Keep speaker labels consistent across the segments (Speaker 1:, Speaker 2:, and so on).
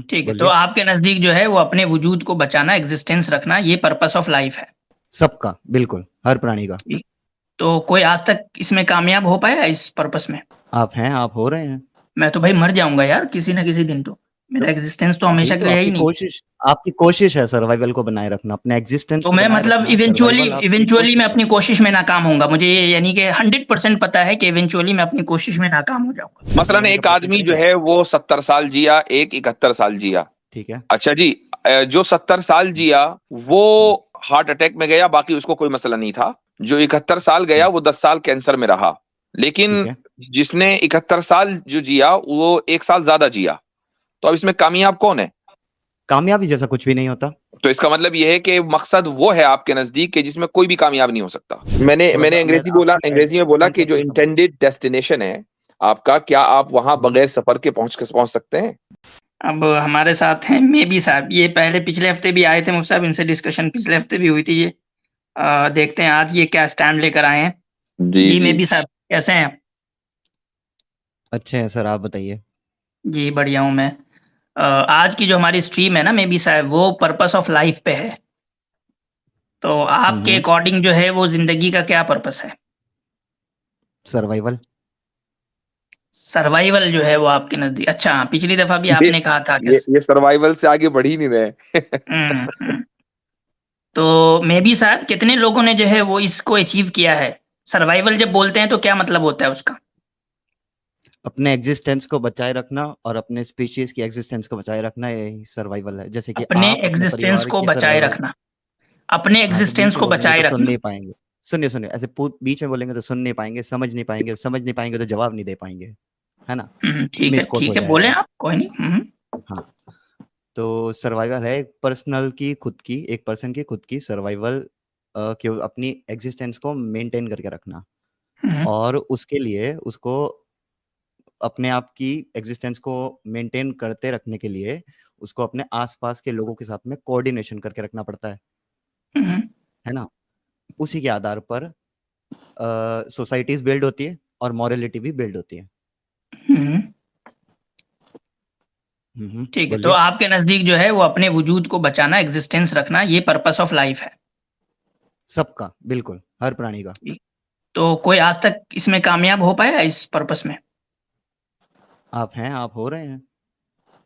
Speaker 1: ठीक है, तो
Speaker 2: बोलिए।
Speaker 1: आपके नज़दीक जो है वो अपने वजूद को बचाना, एग्ज़िस्टेंस रखना, ये पर्पस ऑफ लाइफ़ है।
Speaker 2: सबका, बिल्कुल, हर प्राणी का।
Speaker 1: जी। तो कोई आज तक इसमें कामयाब हो पाया है इस पर्पस में?
Speaker 2: आप हैं, आप हो रहे हैं।
Speaker 1: मैं तो भाई मर जाऊँगा यार किसी न किसी दिन तो। मेरा एग्ज़िस्टेंस तो
Speaker 2: वही
Speaker 1: हमेशा के
Speaker 2: तो
Speaker 1: लिए है ही नहीं।
Speaker 2: आपकी कोशिश है सर्वाइवल को बनाए रखना, अपने एग्ज़िस्टेंस
Speaker 1: तो
Speaker 2: को
Speaker 1: मैं
Speaker 2: बनाए
Speaker 1: मतलब
Speaker 2: रखना,
Speaker 1: इवेंचुअली
Speaker 2: सर्वाइवल आपकी
Speaker 1: इवेंचुअली मैं
Speaker 2: कोशिश है।
Speaker 1: अपनी कोशिश में नाकाम होऊँगा। मुझे ये यानी कि 100% पता है कि इवेंचुअली मैं अपनी कोशिश में नाकाम हो जाऊँगा।
Speaker 3: मसलन
Speaker 2: होने का
Speaker 3: एक
Speaker 2: प्रयत्न
Speaker 3: आदमी जो
Speaker 2: करेंगे?
Speaker 3: है वो 70 साल जिया, एक 71 साल जिया।
Speaker 2: ठीक है।
Speaker 3: अच्छा जी, जो 70 साल जिया वो हार्ट अटैक में गया, बाकी उसको कोई मसला नहीं था। जो 71 साल गया
Speaker 2: हुँ,
Speaker 3: वो 10 साल कैंसर में रहा।
Speaker 2: ठीक
Speaker 3: लेकिन
Speaker 2: है।
Speaker 3: जिसने 71 साल जो जिया वो 1 साल ज्यादा जिया। तो अब इसमें कामयाब कौन है?
Speaker 2: कामयाबी जैसा कुछ भी नहीं होता।
Speaker 3: तो इसका मतलब ये है कि मकसद वो है आपके नजदीक के जिसमें कोई भी कामयाब नहीं हो सकता। मैंने
Speaker 2: थोड़ा-सा
Speaker 3: मैंने
Speaker 2: मैं आपकी
Speaker 3: अंग्रेजी में बोला कि जो
Speaker 2: कंसेप्ट को समझ।
Speaker 3: इंटेंडेड डेस्टिनेशन है आपका, क्या आप वहां
Speaker 2: हुँ,
Speaker 3: बगैर सफर के पहुंच सकते हैं?
Speaker 1: अब हमारे साथ हैं मेबी साहब, ये पहले पिछले हफ्ते भी आए थे मुझसे, साहब इनसे डिस्कशन पिछले हफ्ते भी हुई थी ये। देखते हैं आज ये क्या स्टैंड लेकर आए हैं।
Speaker 3: जी
Speaker 1: जी
Speaker 3: जी।
Speaker 1: मेबी साहब, कैसे हैं आप?
Speaker 2: अच्छे हैं सर, आप बताइए?
Speaker 1: जी, बढ़िया हूँ मैं। आज की जो हमारी स्ट्रीम है ना मेबी साहब, वो पर्पस ऑफ लाइफ पे है। तो
Speaker 2: हुँ,
Speaker 1: आपके
Speaker 2: हुँ,
Speaker 1: अकॉर्डिंग जो है वो ज़िंदगी का क्या पर्पस है?
Speaker 2: सर्वाइवल।
Speaker 1: सर्वाइवल जो है वो आपके नज़दीक, अच्छा, पिछली दफ़ा भी
Speaker 3: ये
Speaker 1: आपने कहा था कि
Speaker 3: ये सर्वाइवल से आगे बढ़ ही नहीं रहे।
Speaker 1: हुँ, हुँ। तो मेबी साहब कितने लोगों ने जो है वो इसको अचीव किया है? सर्वाइवल जब बोलते हैं तो क्या मतलब होता है उसका?
Speaker 2: अपने एग्जिस्टेंस को बचाए रखना और अपने स्पीशीज़ की एग्जिस्टेंस को बचाए रखना, यही सर्वाइवल है। जैसे कि
Speaker 1: अपने
Speaker 2: आप अपने
Speaker 1: एग्ज़िस्टेंस
Speaker 2: परिवार
Speaker 1: को
Speaker 2: की
Speaker 1: बचाए
Speaker 2: सर्वाइवल।
Speaker 1: रखना। अपने
Speaker 2: हाँ, तो बीच
Speaker 1: एग्ज़िस्टेंस
Speaker 2: में
Speaker 1: को
Speaker 2: बोलेंगे
Speaker 1: बचाए
Speaker 2: तो सुन
Speaker 1: रखना।
Speaker 2: नहीं पाएँगे। सुनिए, ऐसे पू बीच में बोलेंगे तो सुन नहीं पाएँगे, समझ नहीं पाएँगे तो जवाब नहीं दे पाएँगे, है ना?
Speaker 1: हुँ, हुँ,
Speaker 2: मिसकोट हो
Speaker 1: ठीक है, बोलें
Speaker 2: जाएगा।
Speaker 1: आप, कोई नहीं। हुँ, हुँ।
Speaker 2: हाँ, तो सर्वाइवल है एक पर्सन की खुद की सर्वाइवल, कि अपनी एग्जिस्टेंस को मेंटेन करके रखना
Speaker 1: हुँ, हुँ।
Speaker 2: और उसके लिए उसको अपने आप की एग्जिस्टेंस को मेंटेन करते रखने के लिए उसको अपने आस-पास के लोगों के साथ में कोऑर्डिनेशन करके रखना पड़ता
Speaker 1: हुँ, हुँ।
Speaker 2: है ना? उसी के आधार पर सोसाइटीज़ बिल्ड होती है और मॉरलिटी भी बिल्ड होती है।
Speaker 1: हुँ, हुँ।
Speaker 2: हुँ, हुँ,
Speaker 1: ठीक है, तो
Speaker 2: बोलिए।
Speaker 1: आपके नज़दीक जो है वो अपने वजूद को बचाना, एग्ज़िस्टेंस रखना, ये पर्पस ऑफ लाइफ़ है।
Speaker 2: सबका, बिल्कुल, हर प्राणी का।
Speaker 1: जी। तो कोई आज तक इसमें कामयाब हो पाया है इस पर्पस में?
Speaker 2: आप हैं, आप हो रहे हैं।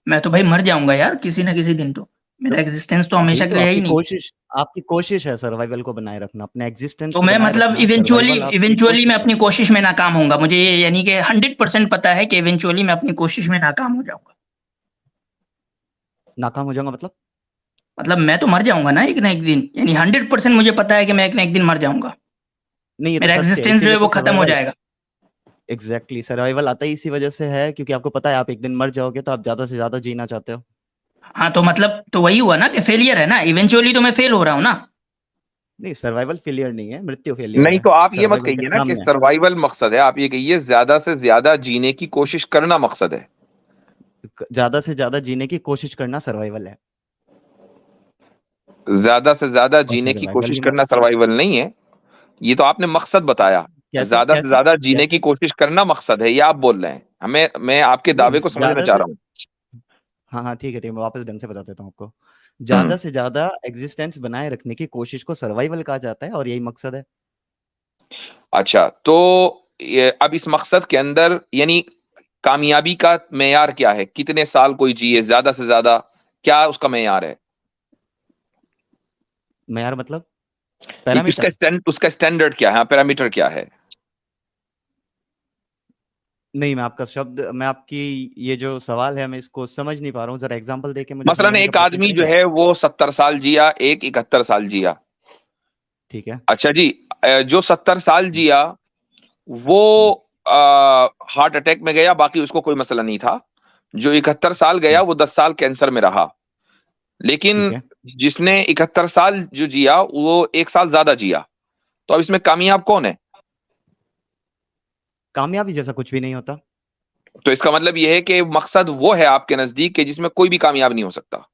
Speaker 1: मैं तो भाई मर जाऊँगा यार किसी न किसी दिन तो। मेरा एग्ज़िस्टेंस तो
Speaker 2: वही
Speaker 1: हमेशा के
Speaker 2: तो
Speaker 1: लिए है ही नहीं।
Speaker 2: आपकी कोशिश है सर्वाइवल को बनाए रखना, अपने एग्जिस्टेंस
Speaker 1: तो
Speaker 2: को
Speaker 1: मैं
Speaker 2: बनाए
Speaker 1: मतलब
Speaker 2: रखना,
Speaker 1: इवेंचुअली
Speaker 2: सर्वाइवल आपकी
Speaker 1: इवेंचुअली मैं
Speaker 2: कोशिश है।
Speaker 1: अपनी कोशिश में नाकाम होऊँगा। मुझे ये यानी कि 100% पता है कि इवेंचुअली मैं अपनी कोशिश में नाकाम हो जाऊँगा।
Speaker 2: नाकाम हो जाऊँगा मतलब?
Speaker 1: मतलब मैं तो मर जाऊँगा ना एक ना एक दिन। यानी 100% मुझे पता है कि मैं एक ना एक दिन मर जाऊँगा।
Speaker 2: नहीं, ये तो
Speaker 1: मेरा
Speaker 2: सत्य है,
Speaker 1: एग्ज़िस्टेंस जो है
Speaker 2: इसीलिए
Speaker 1: वो
Speaker 2: तो
Speaker 1: खत्म हो
Speaker 2: सर्वाइवल
Speaker 1: जाएगा।
Speaker 2: एग्ज़ैक्टली सर्वाइवल आता ही इसी वजह से है क्योंकि आपको पता है आप एक दिन मर जाओगे तो आप ज़्यादा से ज़्यादा जीना चाहते हो।
Speaker 1: हाँ, तो मतलब तो वही हुआ ना कि फेलियर है ना, इवेंचुअली तो मैं फेल हो रहा हूँ ना।
Speaker 2: नहीं, सर्वाइवल फेलियर नहीं है, मृत्यु फेलियर
Speaker 3: नहीं
Speaker 2: है,
Speaker 3: तो आप ये मत
Speaker 2: सर्वाइवल के
Speaker 3: कहिए ना कि
Speaker 2: सामने है।
Speaker 3: सर्वाइवल मकसद है, आप ये कहिए ज्यादा से ज्यादा जीने की कोशिश करना मकसद है।
Speaker 2: ज़्यादा से ज़्यादा जीने की कोशिश करना सर्वाइवल है
Speaker 3: ज्यादा से ज्यादा
Speaker 2: और
Speaker 3: जीने की
Speaker 2: सर्वाइवल
Speaker 3: कोशिश
Speaker 2: ही
Speaker 3: करना सर्वाइवल नहीं है। ये तो आपने मकसद बताया।
Speaker 2: कैसे
Speaker 3: ज्यादा से
Speaker 2: कैसे
Speaker 3: ज्यादा जीने की
Speaker 2: कैसे?
Speaker 3: कोशिश करना मकसद है, ये आप बोल रहे हैं हमें। मैं आपके
Speaker 2: नहीं,
Speaker 3: दावे को समझना
Speaker 2: ज़्यादा
Speaker 3: चाह
Speaker 2: से
Speaker 3: रहा हूँ।
Speaker 2: हाँ, हाँ, ठीक है, मैं वापस ढंग से बता देता हूँ आपको।
Speaker 3: हम्म।
Speaker 2: ज़्यादा से ज़्यादा एक्जिस्टेंस बनाए रखने की कोशिश को सर्वाइवल कहा जाता है और यही मकसद है।
Speaker 3: अच्छा, तो अब इस मकसद के अंदर यानी कामयाबी का मेयार क्या है? कितने साल कोई जिए ज्यादा से ज्यादा, क्या उसका मेयार है?
Speaker 2: मेयार मतलब? पैरामीटर?
Speaker 3: उसका स्टैंडर्ड क्या है, पैरामीटर क्या है?
Speaker 2: नहीं, मैं आपकी ये जो सवाल है मैं इसको समझ नहीं पा रहा हूँ, ज़रा एग्ज़ाम्पल देके मुझे
Speaker 3: मसलन
Speaker 2: समझाने का
Speaker 3: एक
Speaker 2: प्रयत्न
Speaker 3: आदमी जो
Speaker 2: करेंगे?
Speaker 3: है वो 70 साल जिया, एक 71 साल जिया।
Speaker 2: ठीक है।
Speaker 3: अच्छा जी, जो 70 साल जिया वो
Speaker 2: हुँ,
Speaker 3: हार्ट अटैक में गया, बाकी उसको कोई मसला नहीं था। जो 71 साल गया
Speaker 2: हुँ,
Speaker 3: वो 10 साल कैंसर में रहा।
Speaker 2: ठीक
Speaker 3: लेकिन
Speaker 2: है।
Speaker 3: जिसने 71 साल जो जिया वो 1 साल ज्यादा जिया। तो अब इसमें कामयाब कौन है?
Speaker 2: कामयाबी जैसा कुछ भी नहीं होता।
Speaker 3: तो इसका मतलब ये है कि मकसद वो है आपके नजदीक के जिसमें कोई भी कामयाब नहीं हो सकता।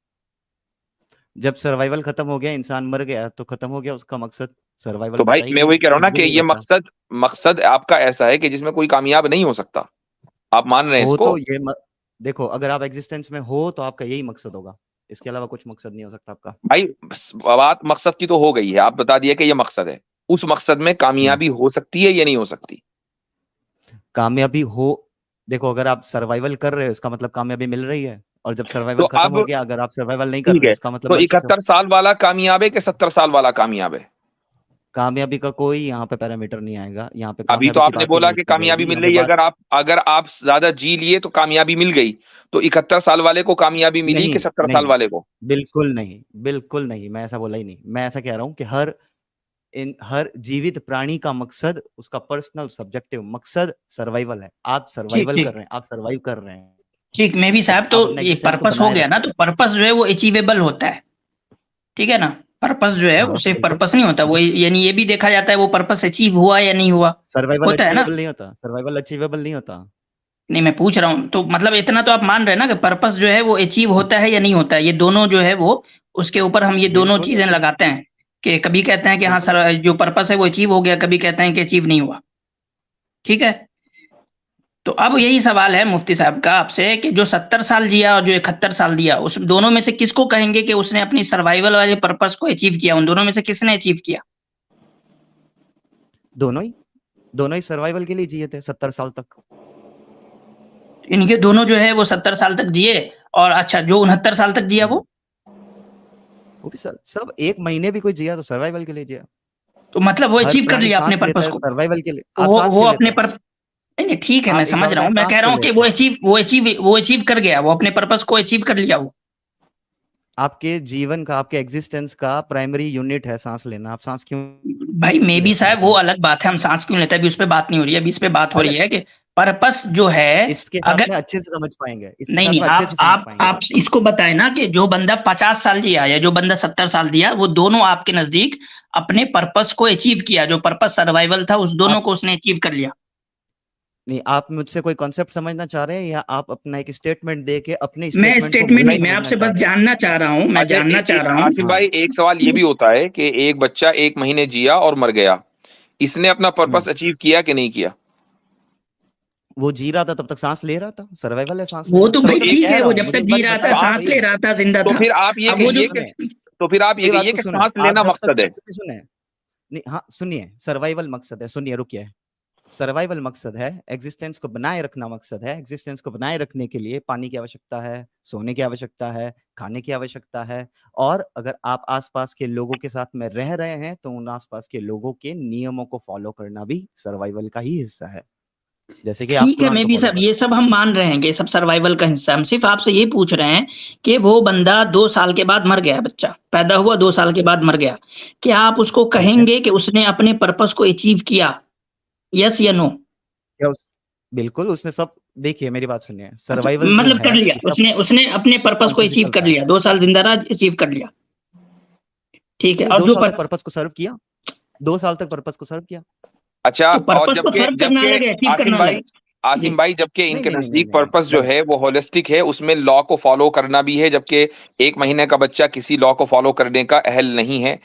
Speaker 2: जब सर्वाइवल खत्म हो गया, इंसान मर गया, तो खत्म हो गया उसका मकसद। सर्वाइवल
Speaker 3: तो भाई
Speaker 2: बचा ही
Speaker 3: मैं
Speaker 2: नहीं,
Speaker 3: वही कह रहा हूँ ना
Speaker 2: कुछ भी
Speaker 3: कि
Speaker 2: नहीं
Speaker 3: ये
Speaker 2: बचा।
Speaker 3: मकसद मकसद आपका ऐसा है कि जिसमें कोई कामयाब नहीं हो सकता। आप मान रहे हैं
Speaker 2: हो
Speaker 3: इसको?
Speaker 2: तो ये म देखो अगर आप एग्जिस्टेंस में हो तो आपका यही मकसद होगा, इसके अलावा कुछ मकसद नहीं हो सकता आपका।
Speaker 3: भाई बात मकसद की तो हो गई है, आप बता दिए कि ये मकसद है, उस मकसद में कामयाबी हो सकती है या नहीं हो सकती?
Speaker 2: कामयाबी हो, देखो अगर आप सर्वाइवल कर रहे हो इसका मतलब कामयाबी मिल रही है, और जब
Speaker 3: तो
Speaker 2: सर्वाइवल खत्म
Speaker 3: अब
Speaker 2: हो गया अगर आप सर्वाइवल नहीं कर
Speaker 3: ठीक
Speaker 2: रहे
Speaker 3: है,
Speaker 2: इसका मतलब
Speaker 3: तो
Speaker 2: मर चुके हो।
Speaker 3: 71 साल वाला कामयाब है कि 70 साल वाला कामयाब है?
Speaker 2: कामयाबी का कोई यहाँ पे पैरामीटर नहीं आएगा, यहाँ पे
Speaker 3: अभी तो
Speaker 2: कामयाबी की
Speaker 3: आपने
Speaker 2: बात ही
Speaker 3: बोला
Speaker 2: नहीं
Speaker 3: कि
Speaker 2: की
Speaker 3: कामयाबी
Speaker 2: जाएगी,
Speaker 3: मिल
Speaker 2: यहाँ पे
Speaker 3: रही है,
Speaker 2: बात
Speaker 3: अगर आप ज्यादा जी लिए तो कामयाबी मिल गई, तो 71 साल वाले को कामयाबी मिली कि
Speaker 2: नहीं
Speaker 3: 70 साल
Speaker 2: नहीं,
Speaker 3: वाले को?
Speaker 2: बिल्कुल नहीं, बिल्कुल नहीं, मैं ऐसा बोला ही नहीं। मैं ऐसा कह रहा हूँ कि हर जीवित प्राणी का मकसद, उसका पर्सनल सब्जेक्टिव मकसद सर्वाइवल है। आप
Speaker 1: ठीक
Speaker 2: सर्वाइवल कर
Speaker 1: ठीक
Speaker 2: रहे हैं, आप सर्वाइव कर रहे हैं,
Speaker 1: ठीक, मे भी साहब, तो
Speaker 2: आप अपने
Speaker 1: ये
Speaker 2: एग्जिस्टेंस को
Speaker 1: पर्पस हो
Speaker 2: बनाए
Speaker 1: गया ना,
Speaker 2: रखिए।
Speaker 1: तो पर्पस जो है वो अचीवेबल होता है, ठीक है ना। पर्पस जो है वो
Speaker 2: हाँ
Speaker 1: सिर्फ
Speaker 2: बिल्कुल।
Speaker 1: पर्पस नहीं होता, वो यानी ये भी देखा जाता है वो पर्पस अचीव हुआ या नहीं हुआ,
Speaker 2: सर्वाइवल
Speaker 1: होता है ना।
Speaker 2: अचीवेबल नहीं होता, सर्वाइवल अचीवेबल नहीं होता।
Speaker 1: नहीं, मैं पूछ रहा हूँ, तो मतलब इतना तो आप मान रहे हैं ना कि पर्पस जो है वो अचीव होता है या नहीं होता है, ये दोनों जो है वो, उसके ऊपर हम ये दोनों
Speaker 2: बिल्कुल
Speaker 1: चीजें लगाते हैं कि कभी कहते हैं कि हाँ
Speaker 2: बिल्कुल।
Speaker 1: सर जो पर्पस है वो अचीव हो गया, कभी कहते हैं कि अचीव नहीं हुआ, ठीक है। तो अब यही सवाल है मुफ्ती साहब का आपसे कि जो 70 साल जिया और जो 71 साल दिया, उस दोनों में से किसको कहेंगे कि उसने अपनी सर्वाइवल वाले पर्पस को अचीव किया, उन दोनों में से किसने अचीव किया?
Speaker 2: दोनों ही सर्वाइवल के लिए जिए थे 70 साल तक।
Speaker 1: इनके दोनों जो है वो 70 साल तक जिए, और अच्छा जो 69 साल तक जिया वो
Speaker 2: भी सब एक महीने भी कोई जिया तो सर्वाइवल के लिए जिया।
Speaker 1: तो मतलब वो
Speaker 2: हर
Speaker 1: अचीव कर
Speaker 2: प्राणी
Speaker 1: लिया
Speaker 2: सांस
Speaker 1: अपने
Speaker 2: लेता
Speaker 1: पर्पस
Speaker 2: है
Speaker 1: को।
Speaker 2: सर्वाइवल के लिए।
Speaker 1: तो
Speaker 2: आप सांस
Speaker 1: वो
Speaker 2: क्यों लेते
Speaker 1: अपने
Speaker 2: हैं?
Speaker 1: पर नहीं ठीक है, मैं
Speaker 2: आप एक
Speaker 1: समझ
Speaker 2: बात
Speaker 1: रहा
Speaker 2: बताएं,
Speaker 1: हूँ, मैं
Speaker 2: सांस
Speaker 1: कह रहा
Speaker 2: क्यों
Speaker 1: हूँ कि
Speaker 2: लेते हैं?
Speaker 1: वो अचीव कर गया, वो अपने पर्पस को अचीव कर लिया वो।
Speaker 2: आपके जीवन का, आपके एग्जिस्टेंस का प्राइमरी यूनिट है सांस लेना, आप सांस क्यों
Speaker 1: भाई मे बी
Speaker 2: लेते हैं
Speaker 1: साहब वो
Speaker 2: बताएं?
Speaker 1: अलग बात है, हम सांस क्यों लेते हैं अभी उस पर बात नहीं हो रही है, अभी इस पे बात हो
Speaker 2: अरे
Speaker 1: रही है कि पर्पस जो है,
Speaker 2: इसके साथ
Speaker 1: अगर
Speaker 2: में अच्छे से समझ पाएंगे, इसके
Speaker 1: नहीं
Speaker 2: साथ
Speaker 1: नहीं,
Speaker 2: में अच्छे
Speaker 1: आप
Speaker 2: से समझ
Speaker 1: आप
Speaker 2: पाएंगे।
Speaker 1: आप इसको बताएं ना कि जो बंदा 50 साल जिया या जो बंदा 70 साल दिया, वो दोनों आपके नजदीक अपने पर्पस को अचीव किया, जो पर्पस सर्वाइवल था उस दोनों
Speaker 2: आप
Speaker 1: को उसने अचीव कर लिया।
Speaker 2: नहीं, आप मुझसे कोई कॉन्सेप्ट समझना चाह रहे हैं या आप अपना एक स्टेटमेंट दे के अपने
Speaker 1: मैं
Speaker 2: स्टेटमेंट को
Speaker 1: स्टेटमेंट
Speaker 2: मुझे
Speaker 1: नहीं, मैं
Speaker 2: समझना
Speaker 1: आपसे
Speaker 2: चाह
Speaker 1: बस
Speaker 2: रहे हैं?
Speaker 1: जानना चाह रहा हूँ, मैं
Speaker 3: अच्छा,
Speaker 1: जानना चाह रहा हूँ।
Speaker 3: आसिम
Speaker 2: हाँ
Speaker 3: भाई, एक सवाल ये भी होता है कि एक बच्चा 1 महीने जिया और मर गया, इसने अपना पर्पस अचीव किया कि नहीं किया?
Speaker 2: वो जी रहा था तब तक सांस ले रहा था, सर्वाइवल है सांस
Speaker 1: वो
Speaker 2: लेना,
Speaker 1: तो
Speaker 2: तभी
Speaker 1: भाई
Speaker 2: तो मैं
Speaker 1: ठीक
Speaker 2: कह
Speaker 1: है,
Speaker 2: रहा
Speaker 1: वो
Speaker 2: हूँ
Speaker 1: जब
Speaker 2: मुझे
Speaker 1: तक
Speaker 2: एक
Speaker 1: जी
Speaker 2: बार
Speaker 1: रहा था,
Speaker 2: बताइए तो
Speaker 3: सांस,
Speaker 1: सांस ले
Speaker 2: सही।
Speaker 1: रहा था, जिंदा
Speaker 3: तो
Speaker 1: था।
Speaker 3: फिर आप ये
Speaker 1: अब वो जो
Speaker 3: कहिए कि तो फिर आप ये
Speaker 2: मेरी बात
Speaker 3: कहिए
Speaker 2: तो
Speaker 3: कि
Speaker 2: सुने,
Speaker 3: सांस
Speaker 2: आप
Speaker 3: लेना
Speaker 2: जब
Speaker 3: मकसद है।
Speaker 2: तक सुने, नहीं हाँ सुनिए, सर्वाइवल मकसद है, सुनिए रुकिए। सर्वाइवल मकसद है, एग्जिस्टेंस को बनाए रखना मकसद है। एग्जिस्टेंस को बनाए रखने के लिए पानी की आवश्यकता है, सोने की आवश्यकता है, खाने की आवश्यकता है, और अगर आप आसपास के लोगों के साथ में रह रहे हैं तो उन आसपास के लोगों के नियमों को फॉलो करना भी सर्वाइवल का ही हिस्सा है, जैसे कि आप
Speaker 1: ठीक है,
Speaker 2: कुरान
Speaker 1: मे
Speaker 2: को
Speaker 1: बी
Speaker 2: फॉलो
Speaker 1: सब
Speaker 2: कर
Speaker 1: ये
Speaker 2: रहे
Speaker 1: सब हम मान रहे हैं कि ये सब सर्वाइवल का हिस्सा है। हम सिर्फ आपसे ये पूछ रहे हैं कि वो बंदा 2 साल के बाद मर गया, बच्चा पैदा हुआ 2 साल के बाद मर गया, क्या आप उसको
Speaker 2: हैं। ठीक है,
Speaker 1: कहेंगे कि उसने अपने पर्पस को अचीव किया? यस या नो?
Speaker 2: क्या बिल्कुल उसने सब, देखिए मेरी बात सुनिए,
Speaker 1: अच्छा,
Speaker 2: सर्वाइवल जो
Speaker 1: मतलब कर
Speaker 2: है
Speaker 1: लिया,
Speaker 2: इसका
Speaker 1: उसने उसने अपने पर्पस को
Speaker 2: कौन से
Speaker 1: अचीव
Speaker 2: चल
Speaker 1: कर
Speaker 2: रहा है?
Speaker 1: लिया, 2 साल जिंदा रहा, अचीव कर लिया, ठीक है।
Speaker 2: नहीं,
Speaker 1: और
Speaker 2: 2
Speaker 1: जो
Speaker 2: साल तक पर्पस को सर्व किया, 2 साल तक पर्पस को सर्व किया।
Speaker 3: अच्छा,
Speaker 1: तो
Speaker 3: और
Speaker 1: पर्पस को
Speaker 3: जबकि
Speaker 1: सर्व करना
Speaker 3: जबकि
Speaker 1: अलग है, अचीव
Speaker 3: आसिम
Speaker 1: करना
Speaker 3: भाई,
Speaker 1: अलग है जी।
Speaker 3: जबकि
Speaker 2: नहीं
Speaker 3: इनके
Speaker 2: नहीं नहीं नहीं
Speaker 3: नजदीक
Speaker 2: नहीं नहीं,
Speaker 3: पर्पस जो
Speaker 2: गलत।
Speaker 3: है वो होलिस्टिक है, उसमें लॉ को फॉलो करना भी है, जबकि 1 महीने का बच्चा किसी लॉ को फॉलो करने का अहल नहीं है।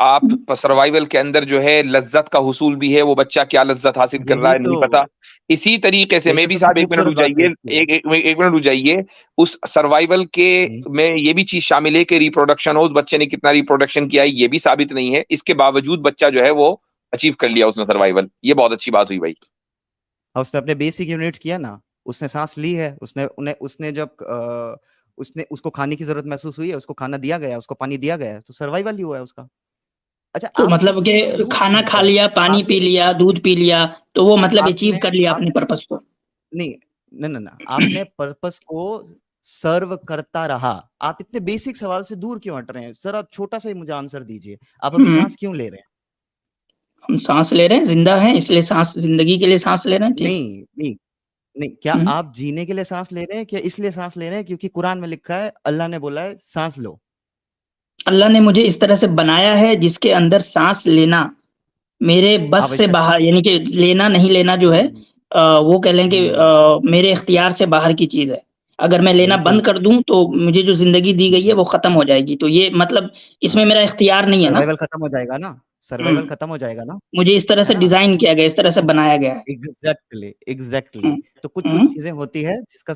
Speaker 3: आप सर्वाइवल के अंदर जो है लज्जत का हुसूल भी है, वो बच्चा क्या लज्जत हासिल कर रहा
Speaker 2: यही
Speaker 3: है
Speaker 2: तो
Speaker 3: नहीं पता। इसी तरीके से,
Speaker 2: यही
Speaker 3: मे
Speaker 2: तो
Speaker 3: भी
Speaker 2: सबसे
Speaker 3: साहब 1 मिनट रुक
Speaker 2: खूबसूरत बात है
Speaker 3: जाइए,
Speaker 2: इसकी।
Speaker 3: एक मिनट रुक जाइए। उस सर्वाइवल के
Speaker 2: हम्म,
Speaker 3: में ये भी चीज शामिल है कि रिप्रोडक्शन हो, उस बच्चे ने कितना रिप्रोडक्शन किया है ये भी साबित नहीं है, इसके बावजूद बच्चा जो है वो अचीव कर लिया उसने सर्वाइवल, ये बहुत अच्छी बात हुई भाई।
Speaker 2: और उसने अपने बेसिक यूनिट्स किया ना, उसने सांस ली है, उसने जब उसने उसको खाने की जरूरत महसूस हुई है, उसको खाना दिया गया, उसको पानी दिया गया है, तो सर्वाइवल ही हुआ है उसका। अच्छा,
Speaker 1: तो
Speaker 2: आप
Speaker 1: मतलब
Speaker 2: उसके
Speaker 1: कि
Speaker 2: सलूक
Speaker 1: खाना
Speaker 2: क्यों
Speaker 1: खा
Speaker 2: करें?
Speaker 1: लिया, पानी पी
Speaker 2: आपने
Speaker 1: लिया, दूध पी लिया, तो वो मतलब अचीव
Speaker 2: आपने
Speaker 1: कर लिया अपने
Speaker 2: आपने
Speaker 1: पर्पस को।
Speaker 2: नहीं, ना ना ना, आपने पर्पस को सर्व करता रहा। आप इतने बेसिक सवाल से दूर क्यों हट रहे हैं सर? आप छोटा सा ही मुझे आंसर दीजिए, आप अभी
Speaker 1: हम्म,
Speaker 2: सांस क्यों ले रहे हैं?
Speaker 1: हम सांस ले रहे हैं, जिंदा हैं इसलिए सांस, जिंदगी के लिए सांस ले रहे हैं, ठीक।
Speaker 2: नहीं नहीं नहीं, क्या
Speaker 1: हम्म,
Speaker 2: आप जीने के लिए सांस ले रहे हैं, क्या इसलिए सांस ले रहे हैं क्योंकि कुरान में लिखा है, अल्लाह ने बोला है सांस लो?
Speaker 1: अल्लाह ने मुझे इस तरह से बनाया है जिसके अंदर सांस लेना मेरे बस से
Speaker 2: आवश्यक
Speaker 1: बाहर, यानी कि लेना नहीं लेना जो है,
Speaker 2: हम्म,
Speaker 1: वो कह लें कि
Speaker 2: हम्म,
Speaker 1: मेरे इख्तियार से बाहर की चीज है। अगर मैं लेना
Speaker 2: बिल्कुल
Speaker 1: बंद कर दूं तो मुझे जो जिंदगी दी गई है
Speaker 2: हम्म,
Speaker 1: वो खत्म हो जाएगी, तो ये मतलब
Speaker 2: हाँ,
Speaker 1: इसमें मेरा इख्तियार नहीं है ना।
Speaker 2: सर्वाइवल खत्म हो जाएगा ना, सर्वाइवल खत्म हो जाएगा ना,
Speaker 1: मुझे इस तरह
Speaker 2: है
Speaker 1: से
Speaker 2: ना?
Speaker 1: डिजाइन किया गया, इस तरह से बनाया गया है।
Speaker 2: एग्जैक्टली। तो कुछ चीजें होती है जिसका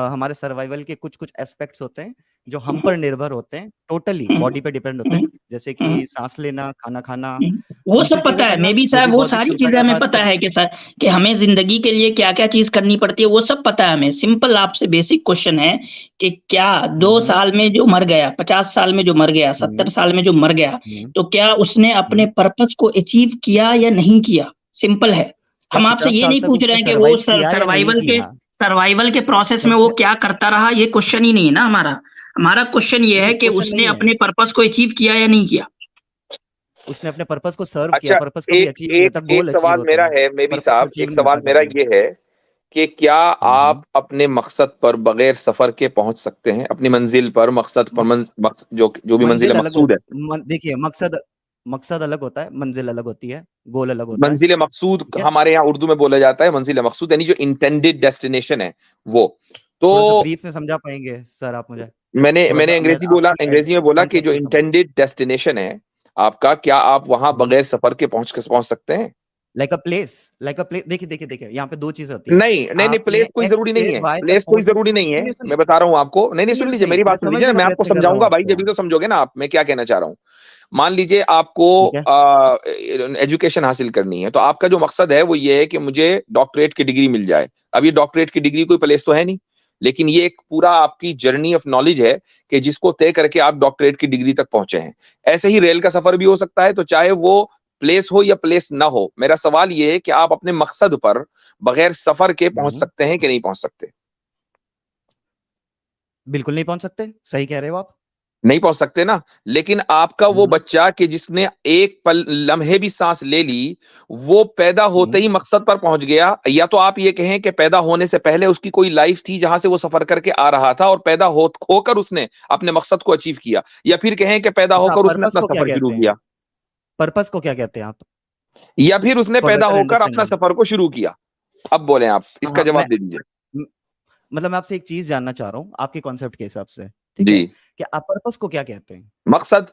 Speaker 2: हमारे सर्वाइवल के कुछ एस्पेक्ट्स होते हैं जो हम पर निर्भर होते हैं, टोटली बॉडी पे डिपेंड होते हैं, जैसे कि सांस लेना, खाना खाना,
Speaker 1: वो
Speaker 2: दूसरी
Speaker 1: सब पता
Speaker 2: चीजें
Speaker 1: है,
Speaker 2: करना,
Speaker 1: मे बी
Speaker 2: जो
Speaker 1: साहब
Speaker 2: भी
Speaker 1: वो
Speaker 2: बौद्धिक
Speaker 1: सारी
Speaker 2: क्षमता
Speaker 1: चीजें
Speaker 2: की
Speaker 1: हमें
Speaker 2: बात
Speaker 1: पता
Speaker 2: करें।
Speaker 1: है कि सर कि हमें जिंदगी के लिए क्या क्या चीज करनी पड़ती है, वो सब पता है हमें। सिंपल आपसे बेसिक क्वेश्चन है कि क्या 2 साल में जो मर गया, 50 साल में जो मर गया, 70 साल में जो मर गया, तो क्या उसने अपने पर्पस को अचीव किया या नहीं किया? सिंपल है।
Speaker 2: क्या
Speaker 1: हम आपसे
Speaker 2: 50
Speaker 1: ये
Speaker 2: साल
Speaker 1: नहीं
Speaker 2: तक
Speaker 1: पूछ रहे
Speaker 2: उसने
Speaker 1: हैं कि वो
Speaker 2: सर्वाइव किया या नहीं किया?
Speaker 1: सर्वाइवल के प्रोसेस में
Speaker 2: सर
Speaker 1: वो क्या करता रहा, ये क्वेश्चन ही नहीं है ना हमारा। हमारा क्वेश्चन ये है कि
Speaker 2: क्वेश्चन
Speaker 1: उसने
Speaker 2: नहीं है,
Speaker 1: अपने पर्पस को अचीव किया या नहीं किया।
Speaker 2: उसने अपने पर्पस को सर्व किया,
Speaker 3: अच्छा,
Speaker 2: पर्पस कभी
Speaker 3: एक
Speaker 2: अचीव नहीं
Speaker 3: एक
Speaker 2: होता,
Speaker 3: एक
Speaker 2: गोल अचीव
Speaker 3: सवाल
Speaker 2: होता
Speaker 3: मेरा
Speaker 2: है,
Speaker 3: है, मे बी
Speaker 2: पर्पस
Speaker 3: साहब,
Speaker 2: अचीव
Speaker 3: एक
Speaker 2: नहीं होता
Speaker 3: सवाल मेरा
Speaker 2: कभी।
Speaker 3: ये है कि क्या आप अपने मकसद पर बगैर सफर के पहुंच सकते हैं? अपनी मंजिल पर, मकसद पर, जो भी मंजिल
Speaker 2: मंजिल अलग
Speaker 3: मकसूद है,
Speaker 2: देखिए, मकसद अलग होता है, मंजिल अलग होती है, गोल अलग होता है,
Speaker 3: मंजिल मकसूद
Speaker 2: ठीक है?
Speaker 3: हमारे यहाँ उर्दू में बोला जाता है, मंजिल मकसूद यानी जो इंटेंडेड डेस्टिनेशन है वो। तो
Speaker 2: थोड़ा सा ब्रीफ में समझा पाएंगे सर आप मुझे?
Speaker 3: मैंने
Speaker 2: थोड़ा
Speaker 3: मैंने
Speaker 2: सा मैं आपकी
Speaker 3: अंग्रेजी में बोला कि
Speaker 2: कॉन्सेप्ट
Speaker 3: जो
Speaker 2: को समझ।
Speaker 3: इंटेंडेड डेस्टिनेशन है आपका, क्या आप वहां बगैर सफर के पहुंच सकते हैं?
Speaker 2: लाइक अ प्लेस, देखिए, यहाँ पे दो चीजें होती है।
Speaker 3: नहीं नहीं नहीं,
Speaker 2: आपने
Speaker 3: प्लेस कोई
Speaker 2: एक्स
Speaker 3: जरूरी
Speaker 2: से
Speaker 3: नहीं है,
Speaker 2: वाई तक
Speaker 3: प्लेस कोई
Speaker 2: पहुंच,
Speaker 3: जरूरी नहीं है,
Speaker 2: सुनिए
Speaker 3: मैं बता रहा हूँ आपको। नहीं नहीं, सुन लीजिए, मेरी
Speaker 2: मैं
Speaker 3: बात सुन लीजिए ना,
Speaker 2: समझने का
Speaker 3: मैं आपको
Speaker 2: प्रयत्न कर रहा हूँ
Speaker 3: समझाऊंगा भाई, जब भी
Speaker 2: आपको,
Speaker 3: तो समझोगे ना आप मैं क्या कहना चाह रहा हूँ। मान लीजिए आपको
Speaker 2: ठीक है?
Speaker 3: एजुकेशन हासिल करनी है, तो आपका जो मकसद है वो ये है कि मुझे डॉक्टरेट की डिग्री मिल जाए। अब ये डॉक्टरेट की डिग्री कोई प्लेस तो है नहीं, लेकिन ये एक पूरा आपकी जर्नी ऑफ नॉलेज है कि जिसको तय करके आप डॉक्टरेट की डिग्री तक पहुंचे हैं। ऐसे ही रेल का सफर भी हो सकता है, तो चाहे वो प्लेस हो या प्लेस ना हो, मेरा सवाल ये है कि आप अपने मकसद पर बगैर सफर के पहुंच सकते हैं कि नहीं पहुंच सकते?
Speaker 2: बिल्कुल नहीं पहुंच सकते, सही कह रहे हो आप।
Speaker 3: नहीं पहुंच सकते ना। लेकिन आपका वो
Speaker 2: हम्म,
Speaker 3: बच्चा कि जिसने एक पल लम्हे भी सांस ले ली, वो पैदा होते
Speaker 2: हम्म।
Speaker 3: ही मकसद पर पहुंच गया, या तो आप ये कहें कि पैदा होने से पहले उसकी कोई लाइफ थी जहां से वो सफर करके आ रहा था और पैदा होकर उसने अपने मकसद को अचीव किया, या फिर कहें कि पैदा
Speaker 2: अच्छा,
Speaker 3: होकर उसने
Speaker 2: पर्पस
Speaker 3: अपना
Speaker 2: को क्या
Speaker 3: सफर शुरू
Speaker 2: कहते हैं?
Speaker 3: किया,
Speaker 2: पर्पस को क्या कहते हैं आप,
Speaker 3: या फिर उसने
Speaker 2: फॉर
Speaker 3: पैदा
Speaker 2: बेटर
Speaker 3: होकर अपना
Speaker 2: अंडरस्टैंडिंग?
Speaker 3: सफर को शुरू किया। अब बोले आप,
Speaker 2: हाँ
Speaker 3: इसका
Speaker 2: हाँ,
Speaker 3: जवाब दे दीजिए।
Speaker 2: म- मतलब मैं आपसे एक चीज जानना चाह रहा हूँ आपके कॉन्सेप्ट के हिसाब से, ठीक
Speaker 3: जी।
Speaker 2: है? कि आप पर्पस को क्या कहते हैं?
Speaker 3: मकसद।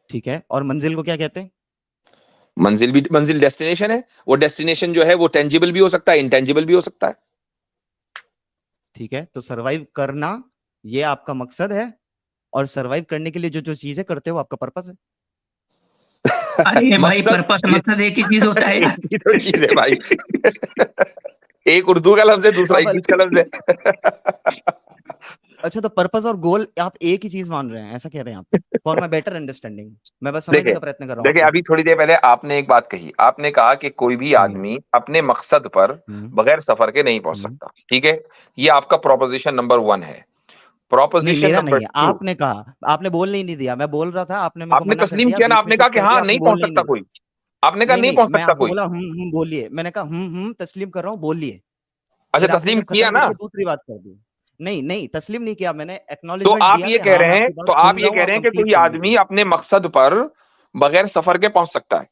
Speaker 2: ठीक है, और मंजिल को क्या कहते हैं?
Speaker 3: मंजिल डेस्टिनेशन है। वो डेस्टिनेशन जो है वो टेंजिबल भी हो सकता है, इंटेंजिबल भी हो सकता है।
Speaker 2: ठीक है, तो सरवाइव करना ये आपका मकसद है, और सरवाइव करने के लिए जो जो चीजें करते हो आपका पर्पस है।
Speaker 1: अरे भाई,
Speaker 3: मकसद
Speaker 1: पर्पस
Speaker 3: ये
Speaker 1: मकसद एक ही चीज होता है
Speaker 3: एक
Speaker 1: यार।
Speaker 3: ही तो चीज है भाई। एक उर्दू का लफ्ज है,
Speaker 2: तो
Speaker 3: दूसरा
Speaker 2: आप
Speaker 3: इंग्लिश का लफ्ज है।
Speaker 2: अच्छा, तो पर्पस और गोल आप एक ही चीज मान रहे हैं, ऐसा कह रहे हैं आप? फॉर माई बेटर अंडरस्टैंडिंग, मैं बस समझने
Speaker 3: देखिए
Speaker 2: का प्रयत्न कर रहा हूँ
Speaker 3: देखिए,
Speaker 2: आपको।
Speaker 3: अभी थोड़ी देर पहले आपने एक बात कही, आपने कहा कि कोई भी
Speaker 2: हम्म,
Speaker 3: आदमी अपने मकसद पर
Speaker 2: हम्म,
Speaker 3: बगैर सफर के नहीं पहुंच
Speaker 2: हम्म।
Speaker 3: सकता। ठीक है, ये आपका प्रोपोजिशन नंबर 1 है।
Speaker 2: नहीं,
Speaker 3: प्रोपोजिशन
Speaker 2: मेरा
Speaker 3: नंबर
Speaker 2: नहीं है,
Speaker 3: 2,
Speaker 2: आपने कहा, आपने बोलने ही नहीं दिया, मैं बोल रहा था, आपने मेरे को
Speaker 3: आपने
Speaker 2: मना कर
Speaker 3: तस्लीम
Speaker 2: दिया,
Speaker 3: किया ना,
Speaker 2: बीच में
Speaker 3: आपने कहा
Speaker 2: चुप
Speaker 3: कि
Speaker 2: कर
Speaker 3: हाँ
Speaker 2: दिया, आपने
Speaker 3: नहीं पहुंच
Speaker 2: बोलने ही
Speaker 3: सकता
Speaker 2: नहीं
Speaker 3: कोई। आपने कहा
Speaker 2: नहीं
Speaker 3: नहीं
Speaker 2: नहीं,
Speaker 3: पहुंच
Speaker 2: मैं
Speaker 3: सकता
Speaker 2: आपको
Speaker 3: कोई।
Speaker 2: बोला बोलिए, मैंने कहा तस्लीम कर रहा हूँ, बोलिए।
Speaker 3: अच्छा,
Speaker 2: फिर आपने
Speaker 3: तस्लीम
Speaker 2: जब
Speaker 3: किया
Speaker 2: खत्म
Speaker 3: ना।
Speaker 2: करके दूसरी बात कर दी। नहीं नहीं, तस्लीम नहीं किया मैंने,
Speaker 3: तो
Speaker 2: एक्नॉलेजमेंट
Speaker 3: आप
Speaker 2: दिया
Speaker 3: ये
Speaker 2: कि
Speaker 3: कह
Speaker 2: हाँ मैं
Speaker 3: रहे हैं
Speaker 2: आपकी बात सुन रहा हूँ, आप
Speaker 3: कि
Speaker 2: कंप्लीट
Speaker 3: कोई
Speaker 2: कर
Speaker 3: आदमी
Speaker 2: लीजिए।
Speaker 3: अपने मकसद पर बगैर सफर के पहुंच सकता है।